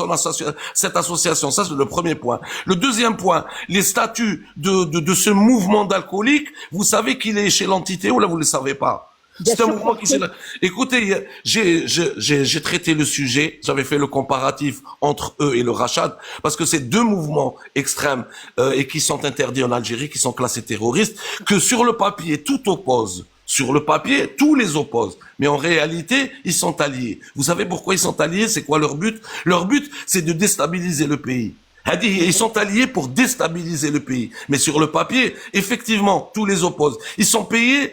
cette association. Ça, c'est le premier point. Le deuxième point, les statuts de ce mouvement d'alcooliques, vous savez qu'il est chez l'entité ou là, vous ne le savez pas? C'est un mouvement qui s'est... Écoutez, j'ai traité le sujet, j'avais fait le comparatif entre eux et le Rachad, parce que c'est deux mouvements extrêmes et qui sont interdits en Algérie, qui sont classés terroristes, que sur le papier, tout oppose. Sur le papier, tous les opposent. Mais en réalité, ils sont alliés. Vous savez pourquoi ils sont alliés? C'est quoi leur but? Leur but, c'est de déstabiliser le pays. Ils sont alliés pour déstabiliser le pays. Mais sur le papier, effectivement, tous les opposent. Ils sont payés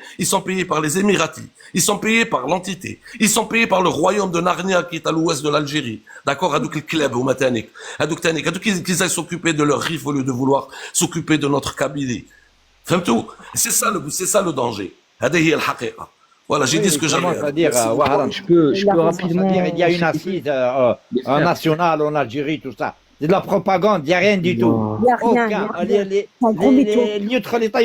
par les Émiratis. Ils sont payés par l'entité. Ils sont payés par le royaume de Narnia qui est à l'ouest de l'Algérie. D'accord? Adouk le Kleb ou Matanik. Adouk qu'ils aillent s'occuper de leur riff au lieu de vouloir s'occuper de notre Kabylie. Fais-tu? C'est ça le danger. Voilà, j'ai dit ce que j'avais à dire. Je peux rapidement dire, il y a une assise nationale en Algérie, tout ça. C'est de la propagande, il n'y a rien du tout. Il n'y a rien. Les neutralités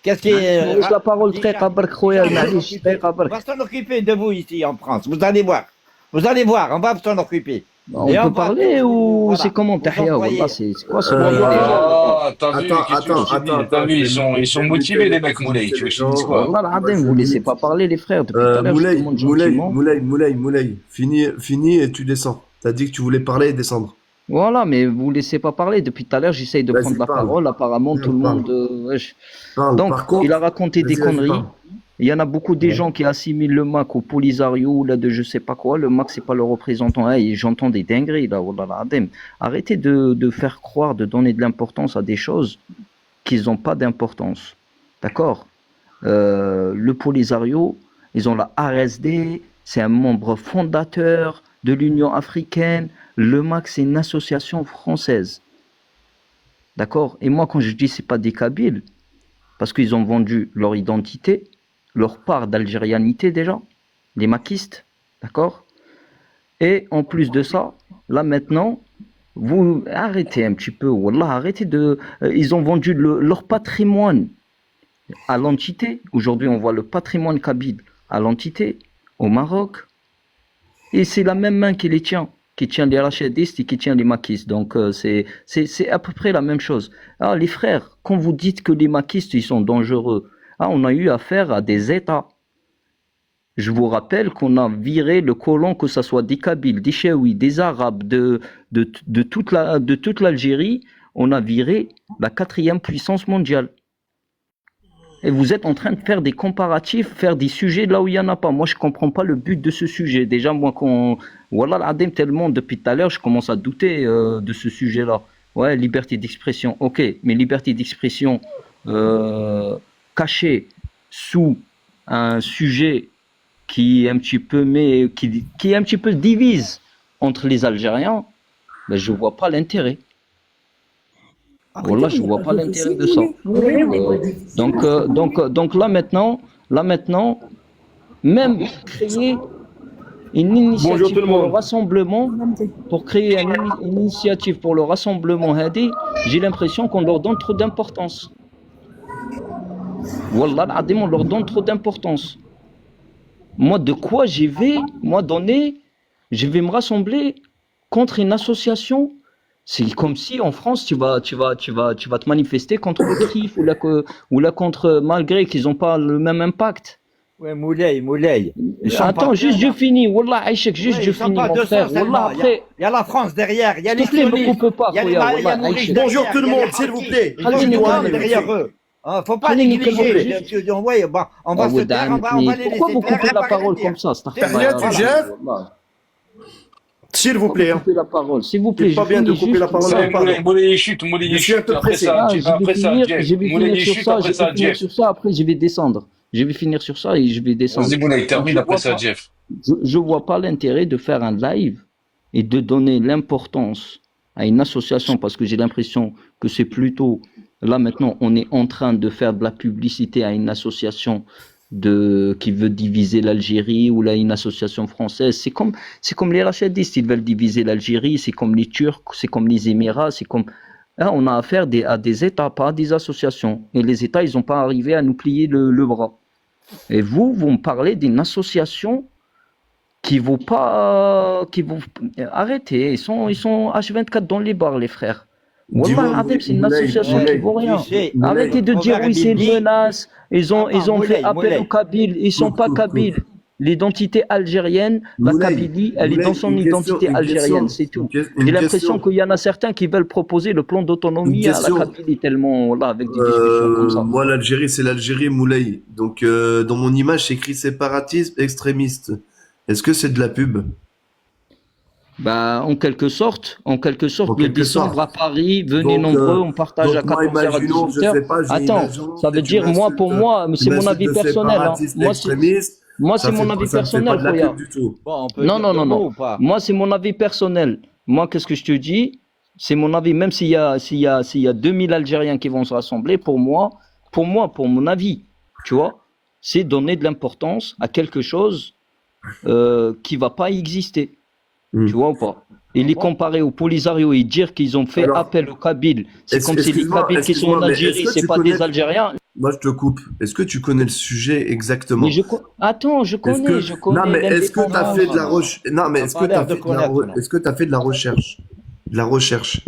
qu'est-ce qui est... la parole très on va s'en occuper de vous ici en France, vous allez voir, on va s'en occuper. On peut parler ou c'est comment Tahia? C'est quoi ce T'as vu, ils sont motivés les mecs Moulay. Tu veux que je dise quoi? Vous laissez pas parler les frères depuis tout à l'heure. Moulay, fini et tu descends. T'as dit que tu voulais parler et descendre. Voilà, mais vous laissez pas parler. Depuis tout à l'heure, j'essaye de prendre la parole. Apparemment, tout le monde... Donc, il a raconté des conneries. Il y en a beaucoup des gens qui assimilent le MAC au Polisario, là, de je sais pas quoi. Le MAC, c'est pas le représentant. Hey, j'entends des dingueries, là. Arrêtez de faire croire, de donner de l'importance à des choses qui n'ont pas d'importance. D'accord? Le Polisario, ils ont la RSD, c'est un membre fondateur de l'Union africaine. Le MAC, c'est une association française. D'accord? Et moi, quand je dis c'est pas des Kabyles, parce qu'ils ont vendu leur identité, leur part d'algérianité déjà, les maquistes, d'accord? Et en plus de ça, là maintenant, vous arrêtez un petit peu, wallah, arrêtez de... ils ont vendu leur patrimoine à l'entité. Aujourd'hui, on voit le patrimoine kabyle à l'entité, au Maroc. Et c'est la même main qui les tient les rachadistes et qui tient les maquistes. Donc c'est à peu près la même chose. Ah, les frères, quand vous dites que les maquistes, ils sont dangereux, on a eu affaire à des États. Je vous rappelle qu'on a viré le colon, que ce soit des Kabyles, des Chaouis, des Arabes, de toute l'Algérie, on a viré la 4e puissance mondiale. Et vous êtes en train de faire des comparatifs, faire des sujets là où il n'y en a pas. Moi, je ne comprends pas le but de ce sujet. Déjà, moi, voilà, tellement depuis tout à l'heure, je commence à douter de ce sujet-là. Ouais, liberté d'expression, ok, mais liberté d'expression cachée sous un sujet qui est un petit peu, qui est un petit peu divise entre les Algériens, ben, je ne vois pas l'intérêt. Voilà, je ne vois pas l'intérêt de ça. Donc là maintenant, même créer une initiative pour le rassemblement, une initiative pour le rassemblement Hadi, j'ai l'impression qu'on leur donne trop d'importance. Wallah, on leur donne trop d'importance. Moi, de quoi moi, donner, je vais me rassembler contre une association. C'est comme si en France, tu vas te manifester contre le CRIF ou là contre, malgré qu'ils n'ont pas le même impact. Ouais, Moulay. Attends, juste je finis. Wallah, Aïchek, juste je finis, mon frère. Wallah, après. Il y a la France derrière, il y a les S'il te plaît, ne coupe pas, il y a les Khoya, wallah, Maoris Aïchek. derrière, Bonjour tout le il y a monde, les s'il vous Harkis, plaît. ils Khalini ont Wadani, derrière eux. Faut pas Khalini, négliger. juste- Ouais, bah, on va se taire, on va les Pourquoi laisser vous faire. coupez la parole comme ça, Tahia, tu gères S'il vous plaît. Coupez la parole, s'il vous plaît. C'est pas bien de couper la parole. Moulay chute, Je suis un peu pressé. après ça, Jeff. Je vais Moulay finir sur chute, ça, après ça, Jeff. après je vais descendre. Je vais finir sur ça et je vais descendre. Vas-y, Moulay, termine après ça, Jeff. Je vois pas l'intérêt de faire un live et de donner l'importance à une association parce que j'ai l'impression que c'est plutôt, là maintenant, on est en train de faire de la publicité à une association qui veut diviser l'Algérie ou là une association française. C'est comme les rachadistes, ils veulent diviser l'Algérie, c'est comme les Turcs, c'est comme les Émirats, c'est comme... Là, on a affaire à des États, pas à des associations. Et les États, ils n'ont pas arrivé à nous plier le bras. Et vous me parlez d'une association qui vont arrêter. Ils sont H24 dans les bars, les frères. Wallah, Adem, c'est une association qui vaut rien. Arrêtez de dire oui, c'est une menace. Ils ont fait appel aux Kabyles. Ils sont pas Kabyles. L'identité algérienne, la Kabylie, elle est dans son identité algérienne, c'est tout. J'ai l'impression qu'il y en a certains qui veulent proposer le plan d'autonomie à la Kabylie, tellement, là, avec des discussions comme ça. Moi, l'Algérie, c'est l'Algérie Moulay. Donc, dans mon image, c'est écrit séparatisme extrémiste. Est-ce que c'est de la pub? Bah, en quelque sorte, le décembre à Paris, venez nombreux, on partage à 14h à 18h. Attends, ça veut dire, pour moi, c'est mon avis personnel. Moi, c'est mon avis personnel, Khoya. Non. Moi, c'est mon avis personnel. Moi, qu'est-ce que je te dis? C'est mon avis. Même s'il y a 2000 Algériens qui vont se rassembler, pour mon avis, tu vois, c'est donner de l'importance à quelque chose qui va pas exister. Tu vois ou pas? Et les comparer au Polisario et dire qu'ils ont fait appel aux Kabyles, c'est comme si les Kabyles qui sont en Algérie, c'est pas des Algériens. Moi, je te coupe. Est-ce que tu connais le sujet exactement? Attends, je connais. Non, mais est-ce que tu as fait de la recherche? Non, mais est-ce que tu as fait de la recherche? De la recherche.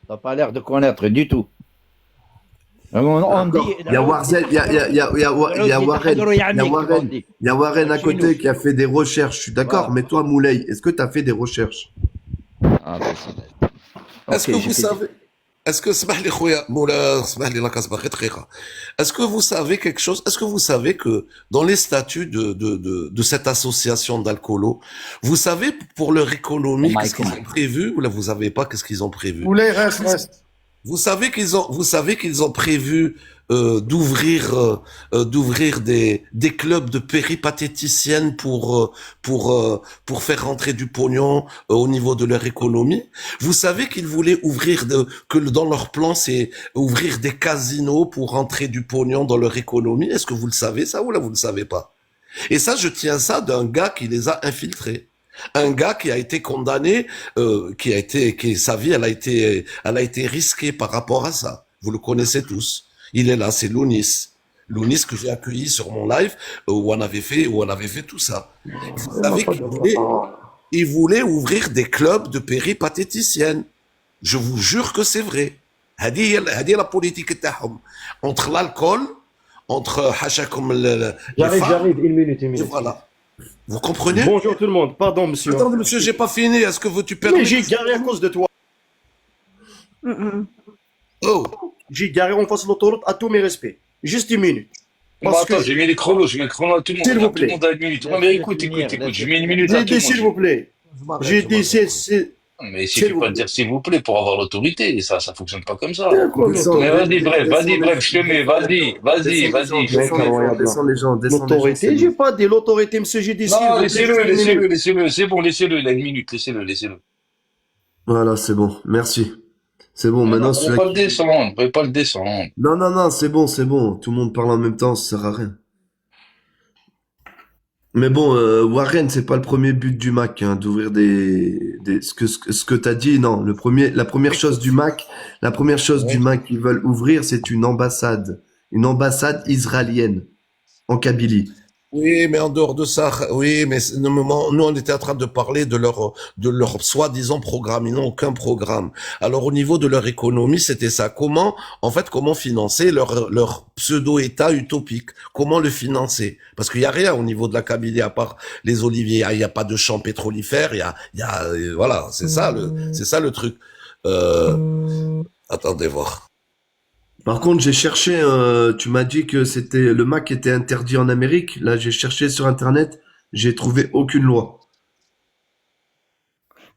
T'as pas l'air de connaître du tout. On dit. Il y a Warzen, il y a Warren à côté qui a fait des recherches. Je suis d'accord, mais toi, Moulay, est-ce que tu as fait des recherches? Est-ce que vous savez, est-ce que, est-ce que vous savez quelque chose? Est-ce que vous savez que dans les statuts de cette association d'alcoolo, vous savez pour leur économie, qu'est-ce qu'ils ont prévu, ou là vous savez pas qu'est-ce qu'ils ont prévu? Moulay, reste. Vous savez qu'ils ont prévu d'ouvrir des clubs de péripatéticiennes pour faire rentrer du pognon au niveau de leur économie. Vous savez qu'ils voulaient que dans leur plan c'est ouvrir des casinos pour rentrer du pognon dans leur économie. Est-ce que vous le savez ça, ou là vous le savez pas? Et ça, je tiens ça d'un gars qui les a infiltrés. Un gars qui a été condamné, sa vie, elle a été risquée par rapport à ça. Vous le connaissez tous. Il est là, c'est Lounis. Lounis que j'ai accueilli sur mon live, où on avait fait tout ça. Vous savez qu'il voulait ouvrir des clubs de péripatéticiennes. Je vous jure que c'est vrai. هذه la politique تاعهم. Entre l'alcool, entre J'arrive, une minute. Voilà. Vous comprenez? Bonjour tout le monde. Pardon, monsieur. Attendez, monsieur, j'ai pas fini. Est-ce que tu permets? Mais j'ai garé à cause de toi. Oh. J'ai garé en face de l'autoroute à tous mes respects. Juste une minute. Attends, j'ai mis les chronos, à tout le monde. S'il vous plaît. Tout le monde a une minute. Non, mais écoute, je mets une minute à tout le monde. S'il vous plaît. J'ai dit, Mais si tu peux dire s'il vous plaît pour avoir l'autorité, ça fonctionne pas comme ça. Mais vas-y, bref, je te mets, vas-y. Descends les gens. L'autorité, j'ai pas dit l'autorité, monsieur, j'ai dit. Non, laissez-le, c'est bon, laissez-le, il a une minute, laissez-le. Voilà, c'est bon, merci. C'est bon, maintenant... Vous pouvez pas le descendre. Non, c'est bon. Tout le monde parle en même temps, ça sert à rien. Mais bon, Warren, c'est pas le premier but du Mac, hein, d'ouvrir ce que t'as dit, non. La première chose du Mac qu'ils veulent ouvrir, c'est une ambassade israélienne en Kabylie. Oui, mais en dehors de ça, oui, mais nous, on était en train de parler de leur soi-disant programme. Ils n'ont aucun programme. Alors, au niveau de leur économie, c'était ça. Comment financer leur pseudo-État utopique? Comment le financer? Parce qu'il y a rien au niveau de la Kabylie à part les oliviers. Il y a pas de champs pétrolifères. Voilà, c'est ça le truc. Attendez voir. Par contre, j'ai cherché, tu m'as dit que le Mac était interdit en Amérique. Là, j'ai cherché sur Internet, j'ai trouvé aucune loi.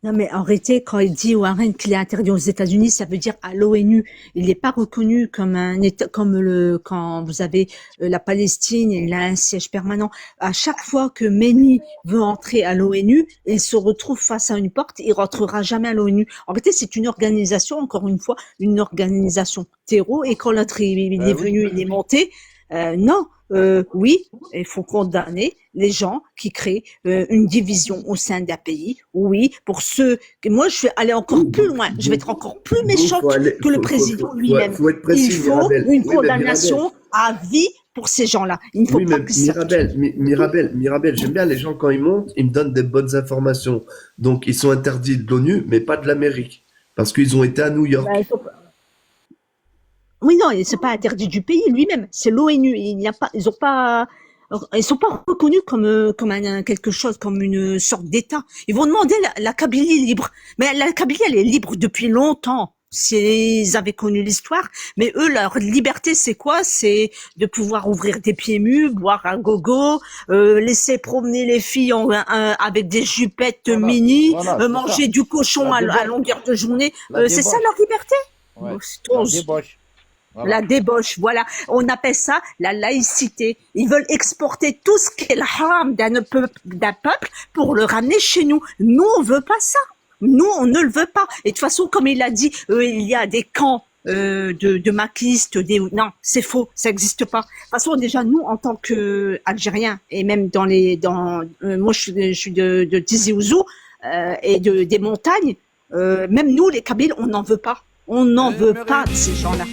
Non, mais en réalité, quand il dit Warren qu'il est interdit aux États-Unis, ça veut dire à l'ONU. Il n'est pas reconnu comme un État, quand vous avez la Palestine, il a un siège permanent. À chaque fois que Meni veut entrer à l'ONU, il se retrouve face à une porte, il rentrera jamais à l'ONU. En réalité, c'est une organisation, encore une fois, une organisation terreau. Et quand l'autre il est venu, il est monté. Non, oui, il faut condamner les gens qui créent une division au sein d'un pays. Oui, pour ceux que moi je vais aller encore plus loin, je vais être encore plus méchante que le président lui-même. Il faut une condamnation à vie pour ces gens-là. Il ne faut pas que ça. Mirabel, j'aime bien les gens quand ils montent, ils me donnent des bonnes informations. Donc ils sont interdits de l'ONU, mais pas de l'Amérique, parce qu'ils ont été à New York. Oui, non, c'est pas interdit du pays lui-même, c'est l'ONU. Ils sont pas reconnus comme quelque chose, comme une sorte d'État. Ils vont demander la Kabylie libre. Mais la Kabylie, elle est libre depuis longtemps. S'ils avaient connu l'histoire. Mais eux, leur liberté, c'est quoi? C'est de pouvoir ouvrir des PMU, boire un gogo, laisser promener les filles avec des jupettes mini, manger du cochon à longueur de journée. C'est ça leur liberté? Ouais. La débauche. Voilà. La débauche, voilà. On appelle ça la laïcité. Ils veulent exporter tout ce qui est le haram d'un peuple pour le ramener chez nous. Nous, on veut pas ça. Nous, on ne le veut pas. Et de toute façon, comme il a dit, il y a des camps de maquistes, non, c'est faux, ça n'existe pas. De toute façon, déjà, nous, en tant qu'Algériens, et même moi, je suis de Tizi Ouzou, et des montagnes, même nous, les Kabyles, on n'en veut pas. On n'en veut pas de ces gens-là.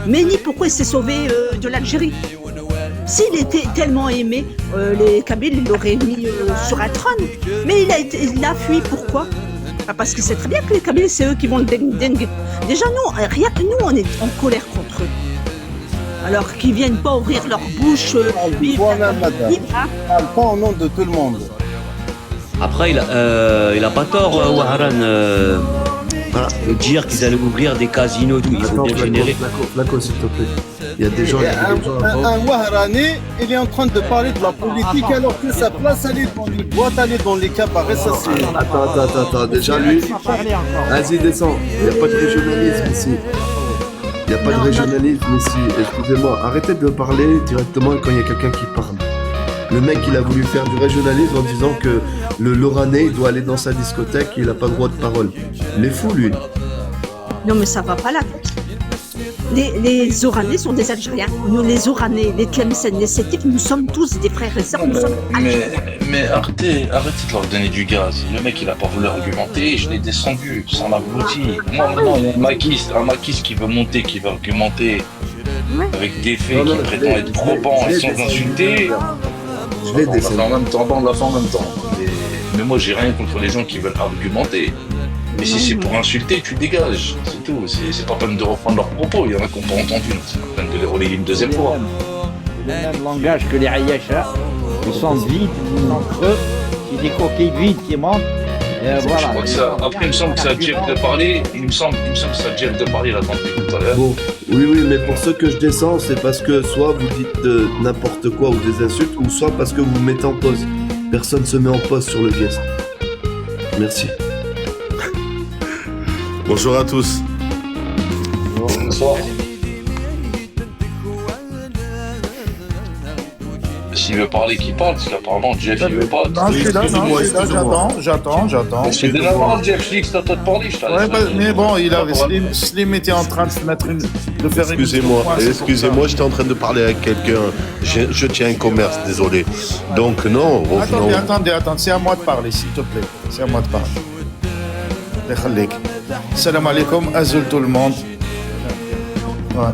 Meni, pourquoi il s'est sauvé de l'Algérie? S'il était tellement aimé, les Kabyles, il l'auraient mis sur un trône. Mais il a fui, pourquoi? Parce qu'il sait très bien que les Kabyles, c'est eux qui vont le deng. Déjà, nous, rien que nous, on est en colère contre eux. Alors qu'ils viennent pas ouvrir leur bouche. Toi-même, madame. Parle pas au nom de tout le monde. Après, il a pas tort, Waharan. De dire qu'ils allaient ouvrir des casinos, ils sont bien générés. Flaco, s'il te plaît. Il y a des gens. Un Waharani, il est en train de parler de la politique alors que sa place, elle est dans les boîtes, elle est dans les cabarets. Ça, c'est. Attends. Déjà, lui. Vas-y, descends. Il n'y a pas de régionalisme ici. Il n'y a pas de régionalisme ici. Excusez-moi. Arrêtez de parler directement quand il y a quelqu'un qui parle. Le mec, il a voulu faire du régionalisme en disant que le Loranais, il doit aller dans sa discothèque, il n'a pas le droit de parole. Il est fou, lui. Non, mais ça va pas là. Les Oranais sont des Algériens. Nous, les Oranais, les Tlemcen, les Sétifs, nous sommes tous des frères et sœurs. Nous sommes Algériens. Mais arrêtez de leur donner du gaz. Le mec, il a pas voulu argumenter, je l'ai descendu, sans l'abruti. Moi, maintenant, il y a un maquis qui veut monter, qui veut argumenter avec des faits qui prétendent être probants et sans insulter. Je l'ai descendu. On l'a fait en même temps. Mais moi, j'ai rien contre les gens qui veulent argumenter. Mais si c'est pour insulter, tu dégages, c'est tout. C'est pas peine de reprendre leurs propos, il y en a qui n'ont pas entendu, c'est pas peine de les relayer une deuxième fois. C'est le même langage que les Ayasha. Ils sont vides, entre eux, c'est des coquilles vides qui montent. Voilà. Je crois que ça, après, il me semble que ça a Jeff de parler, il me semble que ça a Jeff de parler, là, tout à l'heure. Bon, oui, mais pour ceux que je descends, c'est parce que soit vous dites n'importe quoi ou des insultes, ou soit parce que vous vous mettez en pause. Personne se met en pause sur le guest. Merci. Bonjour à tous. Bonsoir. S'il veut parler, qu'il parle, parce qu'apparemment Jeff il veut pas. Non, je suis là, j'attends. C'est déjà marrant, Jeff, je dis que c'est à toi de parler, je t'arrête. Ouais, mais bon, Slim était en train de se mettre de faire Excusez-moi, j'étais en train de parler avec quelqu'un. Je tiens un commerce, désolé. Donc, non, revenons. Attendez, c'est à moi de parler, s'il te plaît. C'est à moi de parler. Salam alaikum, azul tout le monde. Ouais.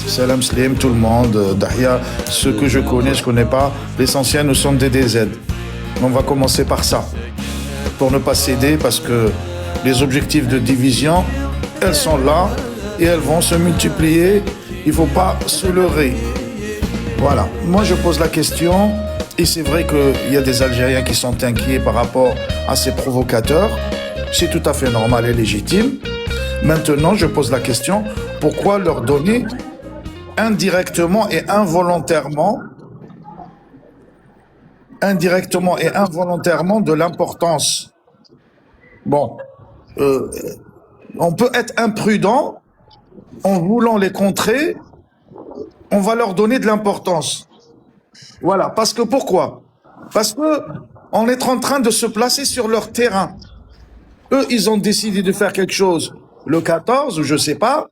Salam Slim, tout le monde. Dahia, ceux que je connais pas. L'essentiel, nous sommes des DZ. On va commencer par ça. Pour ne pas céder, parce que les objectifs de division, elles sont là et elles vont se multiplier. Il ne faut pas se leurrer. Voilà. Moi, je pose la question, et c'est vrai qu'il y a des Algériens qui sont inquiets par rapport à ces provocateurs. C'est tout à fait normal et légitime. Maintenant, je pose la question, pourquoi leur donner indirectement et involontairement de l'importance? Bon, on peut être imprudent en voulant les contrer, on va leur donner de l'importance. Voilà, parce que pourquoi? Parce que on est en train de se placer sur leur terrain. Eux, ils ont décidé de faire quelque chose le 14, ou je sais pas,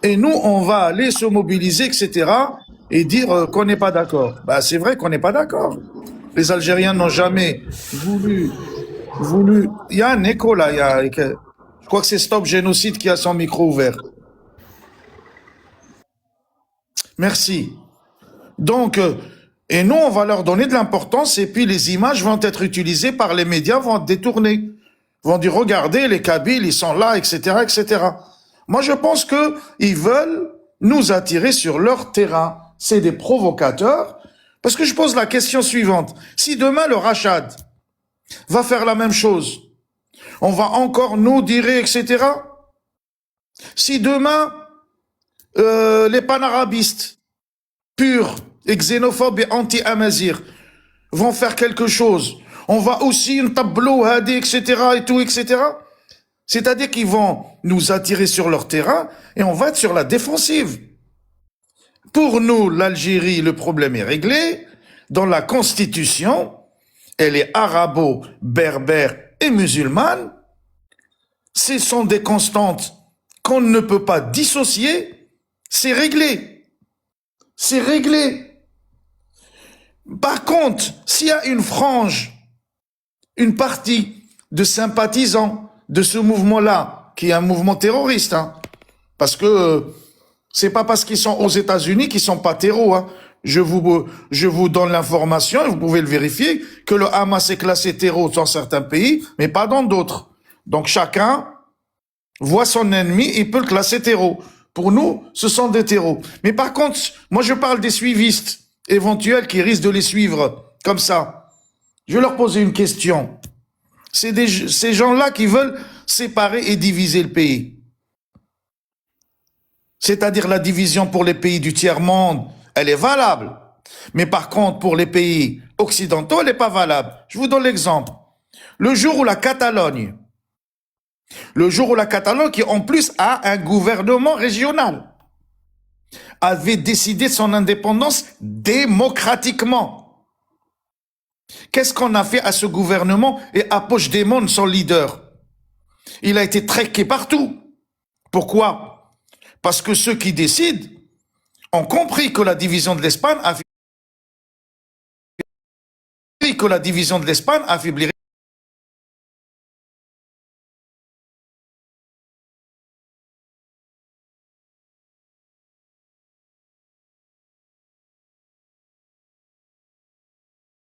et nous, on va aller se mobiliser, etc., et dire qu'on n'est pas d'accord. Bah, c'est vrai qu'on n'est pas d'accord. Les Algériens n'ont jamais voulu... Il y a un écho là, je crois que c'est Stop Génocide qui a son micro ouvert. Merci. Donc, et nous, on va leur donner de l'importance, et puis les images vont être utilisées par les médias, vont être détournées. Vont dire, regardez, les Kabyles, ils sont là, etc., etc. Moi, je pense que ils veulent nous attirer sur leur terrain. C'est des provocateurs. Parce que je pose la question suivante. Si demain, le Rachad va faire la même chose, on va encore nous dire, etc. Si demain, les panarabistes purs et xénophobes et anti-amazir vont faire quelque chose, on va aussi un tableau, etc., et tout, etc. C'est-à-dire qu'ils vont nous attirer sur leur terrain et on va être sur la défensive. Pour nous, l'Algérie, le problème est réglé. Dans la Constitution, elle est arabo-berbère et musulmane. Ce sont des constantes qu'on ne peut pas dissocier. C'est réglé. C'est réglé. Par contre, s'il y a une frange, une partie de sympathisants de ce mouvement-là, qui est un mouvement terroriste, hein, parce que c'est pas parce qu'ils sont aux États-Unis qu'ils sont pas terreaux. Hein. Je vous donne l'information, et vous pouvez le vérifier, que le Hamas est classé terreau dans certains pays, mais pas dans d'autres. Donc chacun voit son ennemi et peut le classer terreau. Pour nous, ce sont des terreaux. Mais par contre, moi je parle des suivistes éventuels qui risquent de les suivre comme ça. Je vais leur poser une question. C'est ces gens-là qui veulent séparer et diviser le pays. C'est-à-dire la division pour les pays du tiers-monde, elle est valable. Mais par contre, pour les pays occidentaux, elle n'est pas valable. Je vous donne l'exemple. Le jour où la Catalogne, qui en plus a un gouvernement régional, avait décidé de son indépendance démocratiquement. Qu'est-ce qu'on a fait à ce gouvernement et à Puigdemont, son leader? Il a été traqué partout. Pourquoi? Parce que ceux qui décident ont compris que la division de l'Espagne affaiblirait